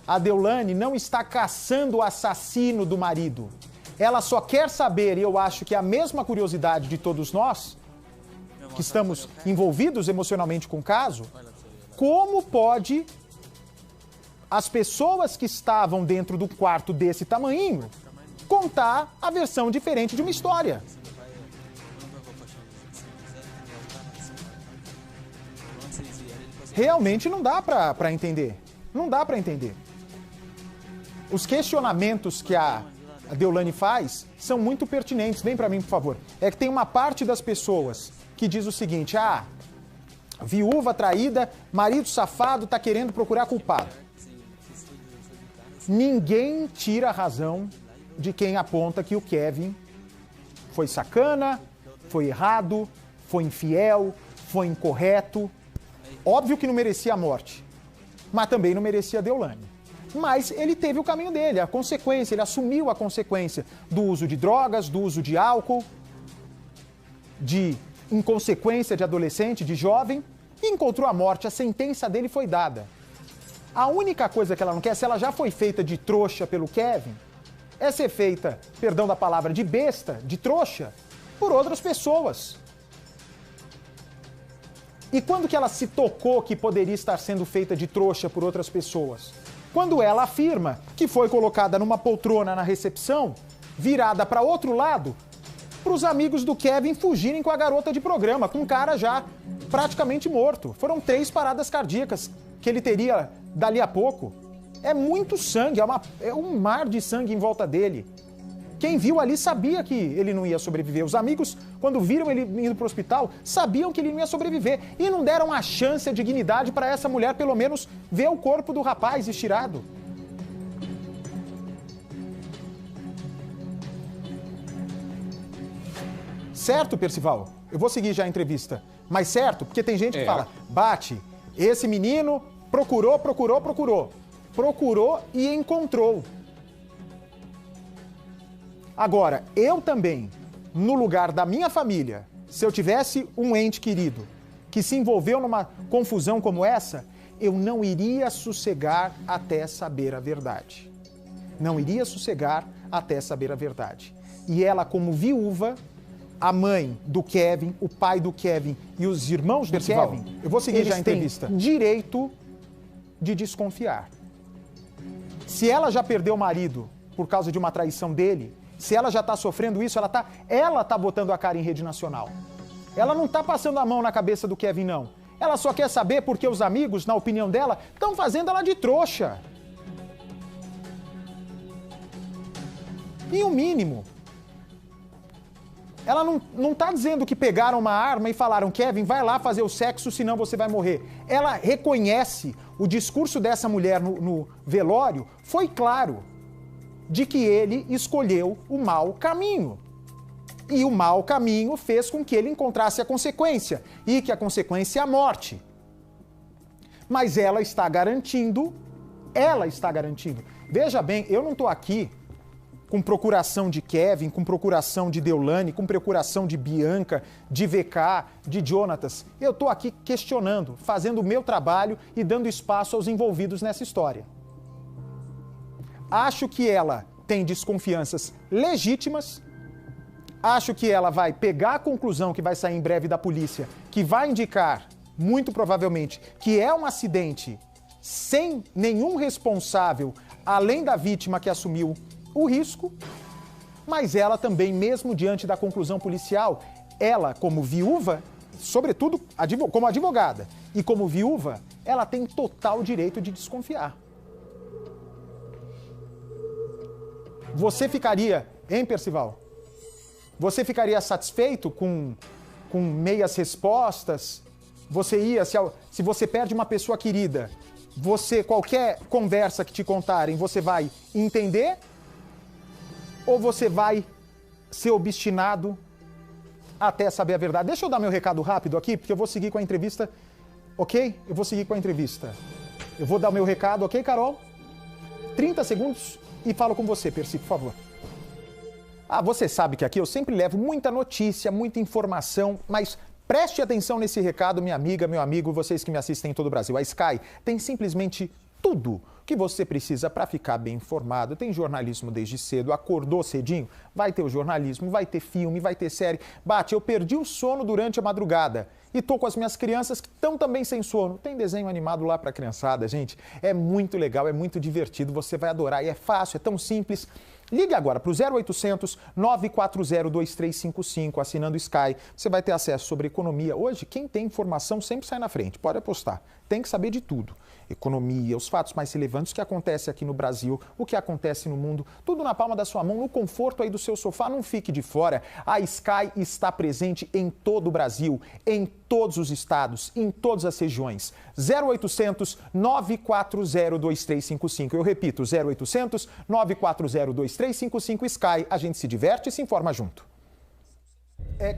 A Deolane não está caçando o assassino do marido. Ela só quer saber, e eu acho que é a mesma curiosidade de todos nós, que estamos envolvidos emocionalmente com o caso, como pode as pessoas que estavam dentro do quarto desse tamanhinho contar a versão diferente de uma história. Realmente não dá para entender. Não dá para entender. Os questionamentos que a Deolane faz são muito pertinentes. Vem para mim, por favor. É que tem uma parte das pessoas que diz o seguinte: viúva traída, marido safado, tá querendo procurar culpado. Ninguém tira a razão de quem aponta que o Kevin foi sacana, foi errado, foi infiel, foi incorreto. Óbvio que não merecia a morte, mas também não merecia a Deolane. Mas ele teve o caminho dele, a consequência, ele assumiu a consequência do uso de drogas, do uso de álcool, de inconsequência de adolescente, de jovem, e encontrou a morte. A sentença dele foi dada. A única coisa que ela não quer, se ela já foi feita de trouxa pelo Kevin, é ser feita, perdão da palavra, de besta, de trouxa, por outras pessoas. E quando que ela se tocou que poderia estar sendo feita de trouxa por outras pessoas? Quando ela afirma que foi colocada numa poltrona na recepção, virada para outro lado, para os amigos do Kevin fugirem com a garota de programa, com o cara já praticamente morto. Foram 3 paradas cardíacas que ele teria dali a pouco. É muito sangue, é um mar de sangue em volta dele. Quem viu ali sabia que ele não ia sobreviver. Os amigos, quando viram ele indo para o hospital, sabiam que ele não ia sobreviver. E não deram a chance, a dignidade para essa mulher, pelo menos, ver o corpo do rapaz estirado. Certo, Percival? Eu vou seguir já a entrevista. Mas certo, porque tem gente que fala, Bate, esse menino procurou e encontrou. Agora, eu também, no lugar da minha família, se eu tivesse um ente querido que se envolveu numa confusão como essa, eu não iria sossegar até saber a verdade. Não iria sossegar até saber a verdade. E ela, como viúva, a mãe do Kevin, o pai do Kevin e os irmãos do Kevin, eu vou seguir já a entrevista, direito de desconfiar. Se ela já perdeu o marido por causa de uma traição dele, se ela já está sofrendo isso, ela tá botando a cara em rede nacional. Ela não está passando a mão na cabeça do Kevin, não. Ela só quer saber porque os amigos, na opinião dela, estão fazendo ela de trouxa. E o mínimo. Ela não está dizendo que pegaram uma arma e falaram, Kevin, vai lá fazer o sexo, senão você vai morrer. Ela reconhece, o discurso dessa mulher no velório foi claro, de que ele escolheu o mau caminho. E o mau caminho fez com que ele encontrasse a consequência, e que a consequência é a morte. Mas ela está garantindo, veja bem, eu não estou aqui com procuração de Kevin, com procuração de Deolane, com procuração de Bianca, de VK, de Jonatas. Eu estou aqui questionando, fazendo o meu trabalho e dando espaço aos envolvidos nessa história. Acho que ela tem desconfianças legítimas, Acho que ela vai pegar a conclusão que vai sair em breve da polícia, que vai indicar, muito provavelmente, que é um acidente sem nenhum responsável, além da vítima que assumiu o risco. Mas ela também, mesmo diante da conclusão policial, ela, como viúva, sobretudo como advogada e como viúva, ela tem total direito de desconfiar. Você ficaria, hein, Percival? Você ficaria satisfeito com meias respostas? Você ia, se você perde uma pessoa querida, qualquer conversa que te contarem, você vai entender? Ou você vai ser obstinado até saber a verdade? Deixa eu dar meu recado rápido aqui, porque eu vou seguir com a entrevista, ok? Eu vou seguir com a entrevista. Eu vou dar o meu recado, ok, Carol? 30 segundos e falo com você, Percy, por favor. Você sabe que aqui eu sempre levo muita notícia, muita informação, mas preste atenção nesse recado, minha amiga, meu amigo, vocês que me assistem em todo o Brasil. A Sky tem simplesmente tudo que você precisa para ficar bem informado. Tem jornalismo desde cedo, acordou cedinho, vai ter o jornalismo, vai ter filme, vai ter série. Eu perdi o sono durante a madrugada e tô com as minhas crianças que estão também sem sono. Tem desenho animado lá para criançada, gente. É muito legal, é muito divertido, você vai adorar e é fácil, é tão simples. Ligue agora para o 0800 940 2355, assinando Sky. Você vai ter acesso sobre economia. Hoje, quem tem informação sempre sai na frente, pode apostar. Tem que saber de tudo. Economia, os fatos mais relevantes que acontecem aqui no Brasil, o que acontece no mundo, tudo na palma da sua mão, no conforto aí do seu sofá, não fique de fora. A Sky está presente em todo o Brasil, em todos os estados, em todas as regiões. 0800 940 2355. Eu repito, 0800 940 2355 Sky. A gente se diverte e se informa junto.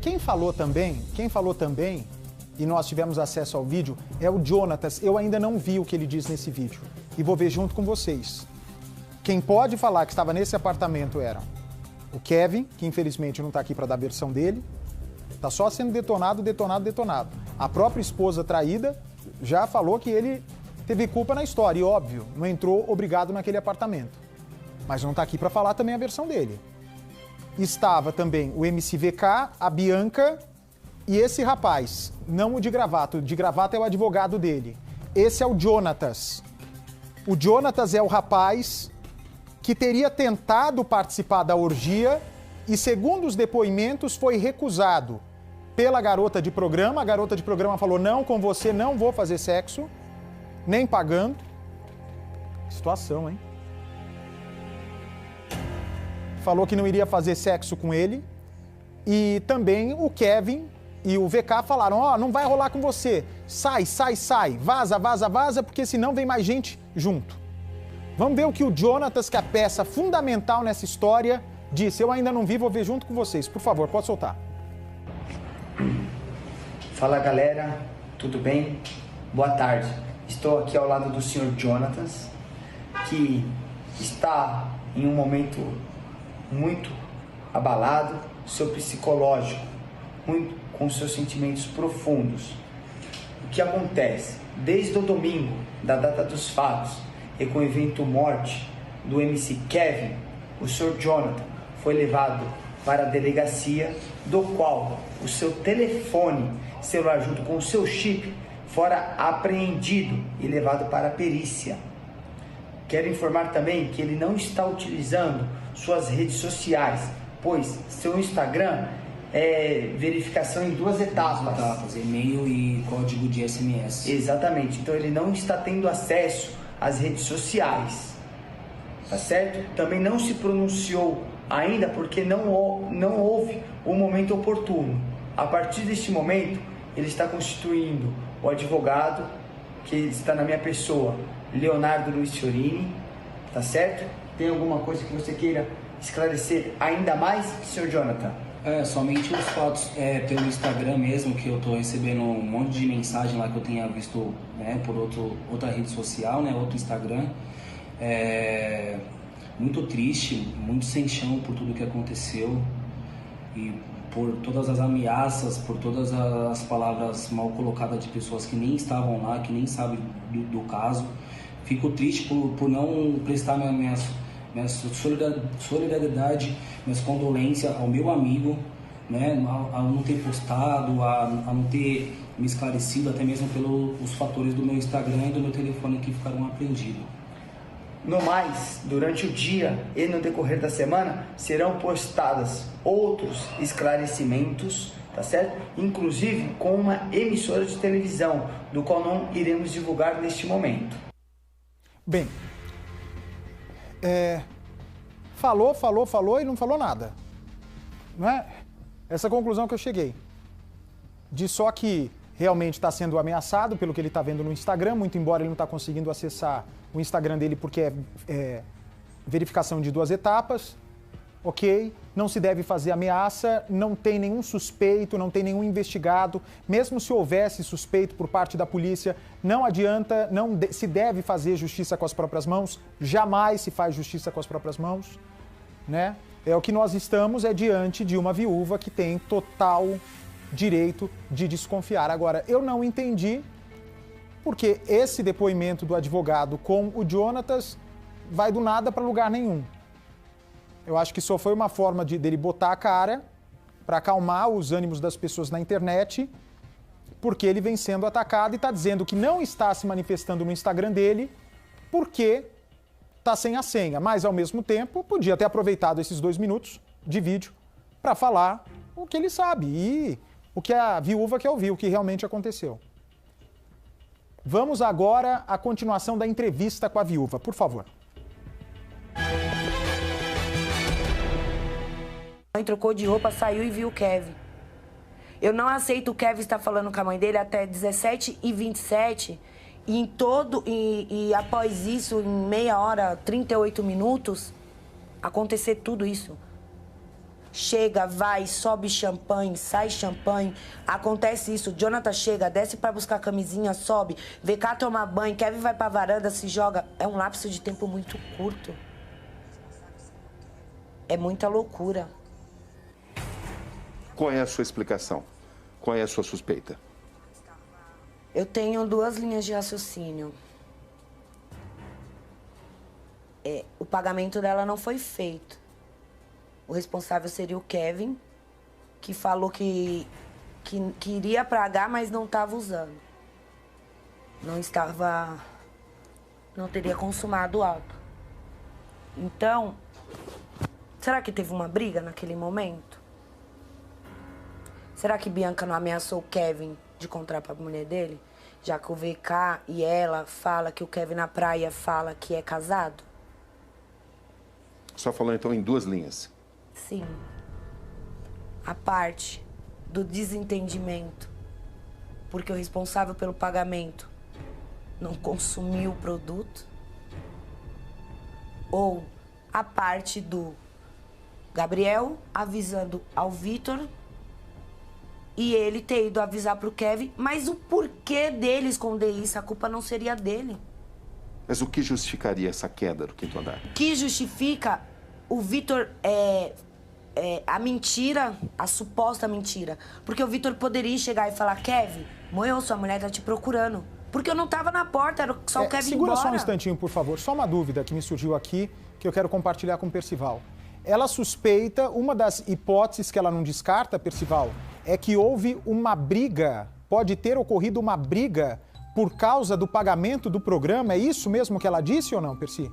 Quem falou também, e nós tivemos acesso ao vídeo, é o Jonatas. Eu ainda não vi o que ele diz nesse vídeo e vou ver junto com vocês. Quem pode falar que estava nesse apartamento era o Kevin, que infelizmente não está aqui para dar a versão dele. Está só sendo detonado. A própria esposa traída já falou que ele teve culpa na história e, óbvio, não entrou obrigado naquele apartamento. Mas não está aqui para falar também a versão dele. Estava também o MCVK, a Bianca e esse rapaz, não o de gravata é o advogado dele. Esse é o Jonatas. O Jonatas é o rapaz que teria tentado participar da orgia e, segundo os depoimentos, foi recusado pela garota de programa. A garota de programa falou: não, com você não vou fazer sexo, nem pagando. Que situação, hein? Falou que não iria fazer sexo com ele. E também o Kevin e o VK falaram: não vai rolar com você. Sai, vaza, porque senão vem mais gente junto. Vamos ver o que o Jonatas, que é a peça fundamental nessa história, disse. Eu ainda não vi, vou ver junto com vocês. Por favor, pode soltar. Fala, galera, tudo bem? Boa tarde. Estou aqui ao lado do Sr. Jonatas, que está em um momento muito abalado, seu psicológico, muito com seus sentimentos profundos. O que acontece? Desde o domingo, da data dos fatos, e com o evento morte do MC Kevin, o Sr. Jonathan foi levado para a delegacia, do qual o seu telefone celular junto com o seu chip fora apreendido e levado para a perícia. Quero informar também que ele não está utilizando suas redes sociais, pois seu Instagram é verificação em 2 etapas. E-mail e código de SMS. Exatamente, então ele não está tendo acesso às redes sociais, tá certo? Também não se pronunciou ainda porque não houve o momento oportuno. A partir deste momento, ele está constituindo o advogado, que está na minha pessoa, Leonardo Luiz Fiorini, tá certo? Tem alguma coisa que você queira esclarecer ainda mais, Sr. Jonathan? Somente os fatos pelo Instagram mesmo, que eu tô recebendo um monte de mensagem lá que eu tenha visto, né, por outra rede social, né, outro Instagram. Muito triste, muito sem chão por tudo que aconteceu e por todas as ameaças, por todas as palavras mal colocadas de pessoas que nem estavam lá, que nem sabem do caso. Fico triste por não prestar minha solidariedade, minhas condolências ao meu amigo, né, a não ter postado, a não ter me esclarecido, até mesmo pelos fatores do meu Instagram e do meu telefone que ficaram apreendidos. No mais, durante o dia e no decorrer da semana, serão postadas outros esclarecimentos, tá certo? Inclusive com uma emissora de televisão, do qual não iremos divulgar neste momento. Bem, falou e não falou nada. Não é? Essa conclusão que eu cheguei. Diz só que realmente está sendo ameaçado pelo que ele está vendo no Instagram, muito embora ele não está conseguindo acessar o Instagram dele porque é verificação de 2 etapas. Ok, não se deve fazer ameaça, não tem nenhum suspeito, não tem nenhum investigado. Mesmo se houvesse suspeito por parte da polícia, não adianta, não se deve fazer justiça com as próprias mãos, jamais se faz justiça com as próprias mãos, né? O que nós estamos diante de uma viúva que tem total direito de desconfiar. Agora, eu não entendi porque esse depoimento do advogado com o Jonatas vai do nada para lugar nenhum. Eu acho que só foi uma forma dele botar a cara para acalmar os ânimos das pessoas na internet, porque ele vem sendo atacado e está dizendo que não está se manifestando no Instagram dele porque está sem a senha. Mas, ao mesmo tempo, podia ter aproveitado esses 2 minutos de vídeo para falar o que ele sabe e o que a viúva quer ouvir, o que realmente aconteceu. Vamos agora à continuação da entrevista com a viúva, por favor. A mãe trocou de roupa, saiu e viu o Kevin. Eu não aceito o Kevin estar falando com a mãe dele até 17h27 e após isso, em meia hora, 38 minutos, acontecer tudo isso. Chega, vai, sobe champanhe, sai champanhe, acontece isso. Jonathan chega, desce para buscar a camisinha, sobe, vê cá tomar banho, Kevin vai pra varanda, se joga. É um lapso de tempo muito curto. É muita loucura. Qual é a sua explicação? Qual é a sua suspeita? Eu tenho 2 linhas de raciocínio. O pagamento dela não foi feito. O responsável seria o Kevin, que falou que iria pagar, mas não estava usando. Não teria consumado o ato. Então, será que teve uma briga naquele momento? Será que Bianca não ameaçou o Kevin de contar para a mulher dele? Já que o VK e ela fala que o Kevin na praia fala que é casado? Só falou então em 2 linhas. Sim. A parte do desentendimento, porque o responsável pelo pagamento não consumiu o produto, ou a parte do Gabriel avisando ao Vitor e ele ter ido avisar pro Kevin, mas o porquê dele esconder isso? A culpa não seria dele. Mas o que justificaria essa queda do 5º andar? Que justifica o Vitor a mentira, a suposta mentira. Porque o Vitor poderia chegar e falar, Kevin, morreu, sua mulher tá te procurando. Porque eu não tava na porta, era só o Kevin segura embora. Só um instantinho, por favor. Só uma dúvida que me surgiu aqui, que eu quero compartilhar com o Percival. Ela suspeita, uma das hipóteses que ela não descarta, Percival, é que houve uma briga, pode ter ocorrido uma briga por causa do pagamento do programa. É isso mesmo que ela disse ou não, Perci?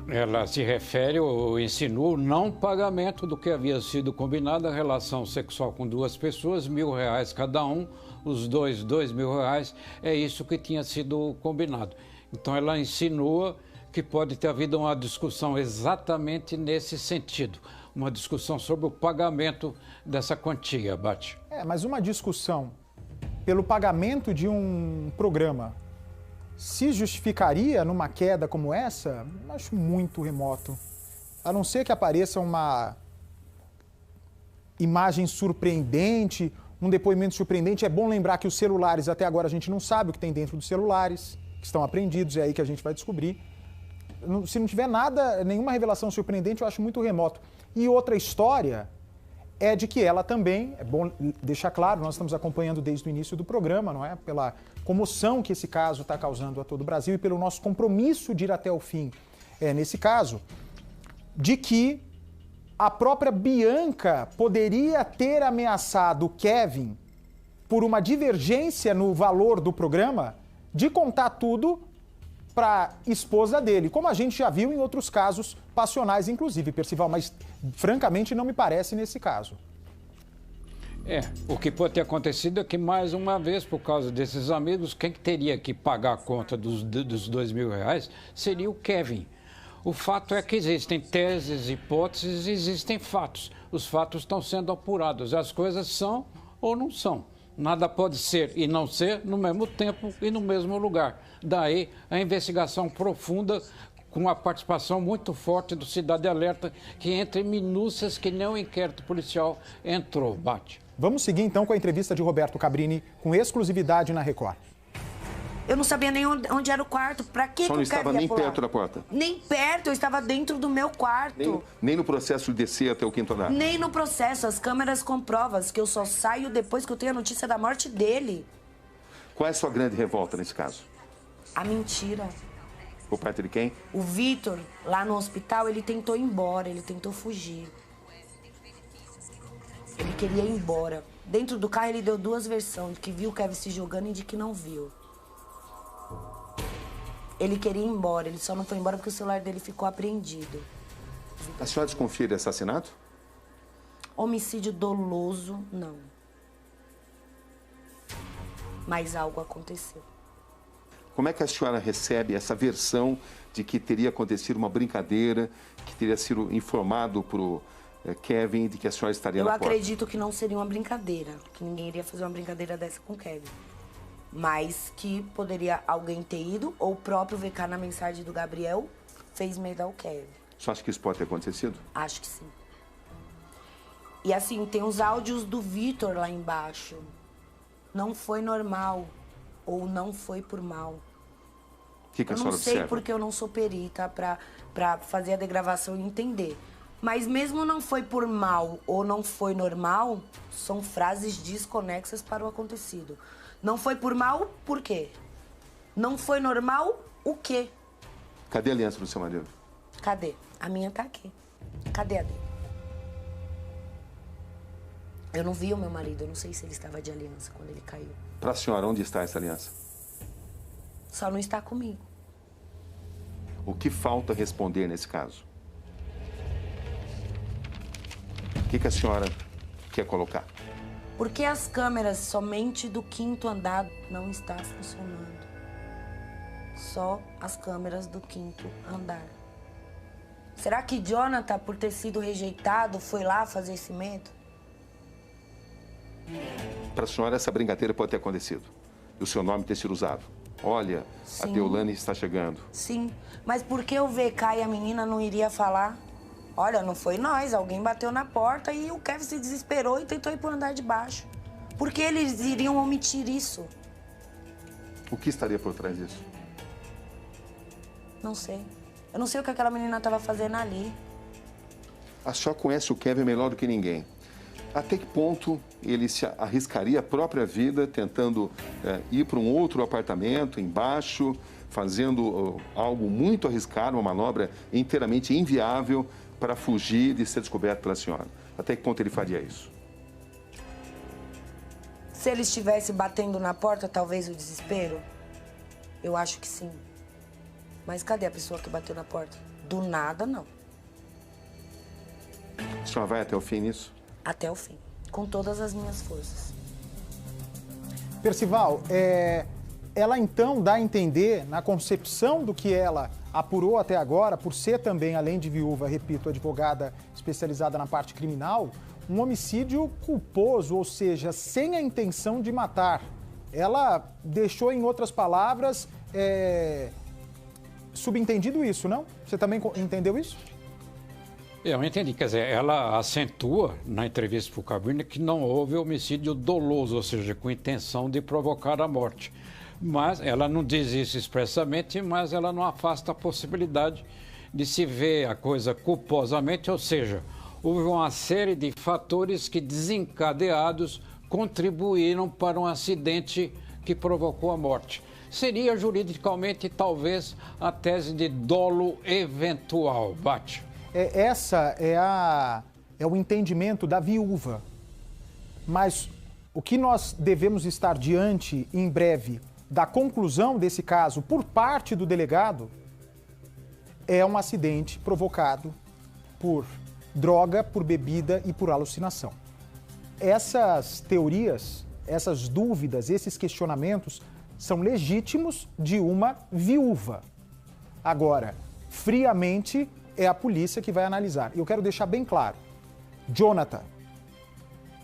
Ela se refere ou insinua o não pagamento do que havia sido combinado, a relação sexual com 2 pessoas, R$1.000 cada um, os dois, R$2.000, é isso que tinha sido combinado. Então ela insinua que pode ter havido uma discussão exatamente nesse sentido, uma discussão sobre o pagamento dessa quantia, Bate. Mas uma discussão pelo pagamento de um programa se justificaria numa queda como essa? Acho muito remoto. A não ser que apareça uma imagem surpreendente, um depoimento surpreendente. É bom lembrar que os celulares, até agora a gente não sabe o que tem dentro dos celulares, que estão apreendidos, é aí que a gente vai descobrir. Se não tiver nada, nenhuma revelação surpreendente, eu acho muito remoto. E outra história é de que ela também, é bom deixar claro, nós estamos acompanhando desde o início do programa, não é? Pela comoção que esse caso está causando a todo o Brasil e pelo nosso compromisso de ir até o fim, nesse caso, de que a própria Bianca poderia ter ameaçado o Kevin por uma divergência no valor do programa de contar tudo para a esposa dele, como a gente já viu em outros casos passionais, inclusive, Percival, mas francamente não me parece nesse caso. O que pode ter acontecido é que, mais uma vez, por causa desses amigos, quem teria que pagar a conta dos R$2.000 seria o Kevin. O fato é que existem teses, hipóteses, existem fatos. Os fatos estão sendo apurados. As coisas são ou não são. Nada pode ser e não ser no mesmo tempo e no mesmo lugar. Daí a investigação profunda, com a participação muito forte do Cidade Alerta, que entre minúcias que nem o inquérito policial entrou. Bate. Vamos seguir então com a entrevista de Roberto Cabrini, com exclusividade na Record. Eu não sabia nem onde era o quarto. Pra que Só não estava nem pular? perto da porta? Nem perto, eu estava dentro do meu quarto. Nem no processo de descer até o quinto andar? Nem no processo. As câmeras comprovam que eu só saio depois que eu tenho a notícia da morte dele. Qual é a sua grande revolta nesse caso? A mentira. Por parte de quem? O Vitor, lá no hospital, ele tentou ir embora, ele tentou fugir. Ele queria ir embora. Dentro do carro ele deu duas versões, de que viu o Kevin se jogando e de que não viu. Ele queria ir embora, ele só não foi embora porque o celular dele ficou apreendido. A senhora desconfia de assassinato? Homicídio doloso, não. Mas algo aconteceu. Como é que a senhora recebe essa versão de que teria acontecido uma brincadeira, que teria sido informado pro Kevin de que a senhora estaria na porta? Eu acredito que não seria uma brincadeira, que ninguém iria fazer uma brincadeira dessa com o Kevin. Mas que poderia alguém ter ido, ou o próprio VK na mensagem do Gabriel fez medo ao Kevin. Você acha que isso pode ter acontecido? Acho que sim. E assim, tem os áudios do Vitor lá embaixo. Não foi normal, ou não foi por mal. O que a senhora observa? Eu não sei porque eu não sou perita pra fazer a degravação e entender. Mas mesmo não foi por mal ou não foi normal, são frases desconexas para o acontecido. Não foi por mal, por quê? Não foi normal, o quê? Cadê a aliança do seu marido? Cadê? A minha tá aqui. Cadê a dele? Eu não vi o meu marido, eu não sei se ele estava de aliança quando ele caiu. Para a senhora, onde está essa aliança? Só não está comigo. O que falta responder nesse caso? O que a senhora quer colocar? Por que as câmeras somente do quinto andar não estão funcionando? Só as câmeras do quinto andar. Será que Jonathan, por ter sido rejeitado, foi lá fazer esse medo? Para a senhora, essa brincadeira pode ter acontecido. E o seu nome ter sido usado. Olha, Sim. A Deolane está chegando. Sim, mas por que o VK e a menina não iria falar? Olha, não foi nós, alguém bateu na porta e o Kevin se desesperou e tentou ir pro andar de baixo. Por que eles iriam omitir isso? O que estaria por trás disso? Não sei. Eu não sei o que aquela menina estava fazendo ali. A senhora conhece o Kevin melhor do que ninguém. Até que ponto ele se arriscaria a própria vida tentando ir para um outro apartamento embaixo, fazendo algo muito arriscado, uma manobra inteiramente inviável para fugir de ser descoberto pela senhora? Até que ponto ele faria isso? Se ele estivesse batendo na porta, talvez o desespero? Eu acho que sim. Mas cadê a pessoa que bateu na porta? Do nada, não. A senhora vai até o fim nisso? Até o fim. Com todas as minhas forças. Percival, ela então dá a entender, na concepção do que ela apurou até agora, por ser também, além de viúva, repito, advogada especializada na parte criminal, um homicídio culposo, ou seja, sem a intenção de matar. Ela deixou, em outras palavras, subentendido isso, não? Você também entendeu isso? Eu entendi, quer dizer, ela acentua na entrevista para o Cabrini que não houve homicídio doloso, ou seja, com intenção de provocar a morte. Mas ela não diz isso expressamente, mas ela não afasta a possibilidade de se ver a coisa culposamente, ou seja, houve uma série de fatores que, desencadeados, contribuíram para um acidente que provocou a morte. Seria juridicamente, talvez, a tese de dolo eventual. Bate. Essa é a é o entendimento da viúva. Mas o que nós devemos estar diante em breve da conclusão desse caso por parte do delegado é um acidente provocado por droga, por bebida e por alucinação. Essas teorias, essas dúvidas, esses questionamentos são legítimos de uma viúva. Agora, friamente, é a polícia que vai analisar. E eu quero deixar bem claro, Jonathan,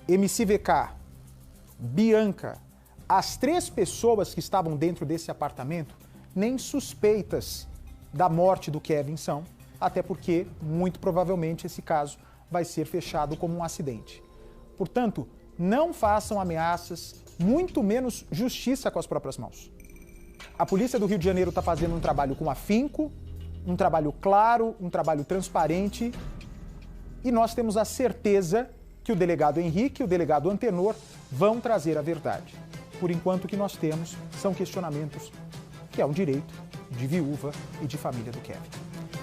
MCVK, Bianca, as 3 pessoas que estavam dentro desse apartamento nem suspeitas da morte do Kevin são, até porque, muito provavelmente, esse caso vai ser fechado como um acidente. Portanto, não façam ameaças, muito menos justiça com as próprias mãos. A polícia do Rio de Janeiro está fazendo um trabalho com afinco, um trabalho claro, um trabalho transparente, e nós temos a certeza que o delegado Henrique e o delegado Antenor vão trazer a verdade. Por enquanto, o que nós temos são questionamentos que é um direito de viúva e de família do Kevin.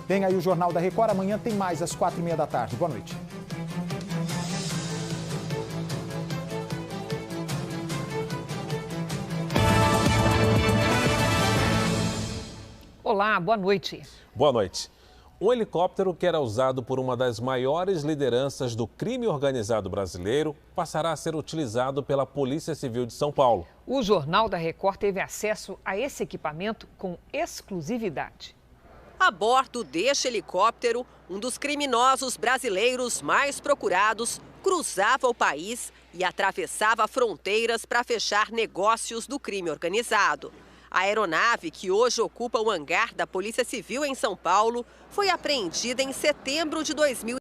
Vem aí o Jornal da Record, amanhã tem mais às 4h30 da tarde. Boa noite. Olá, boa noite. Boa noite. Um helicóptero que era usado por uma das maiores lideranças do crime organizado brasileiro passará a ser utilizado pela Polícia Civil de São Paulo. O Jornal da Record teve acesso a esse equipamento com exclusividade. A bordo deste helicóptero, um dos criminosos brasileiros mais procurados cruzava o país e atravessava fronteiras para fechar negócios do crime organizado. A aeronave, que hoje ocupa o hangar da Polícia Civil em São Paulo, foi apreendida em setembro de 2000.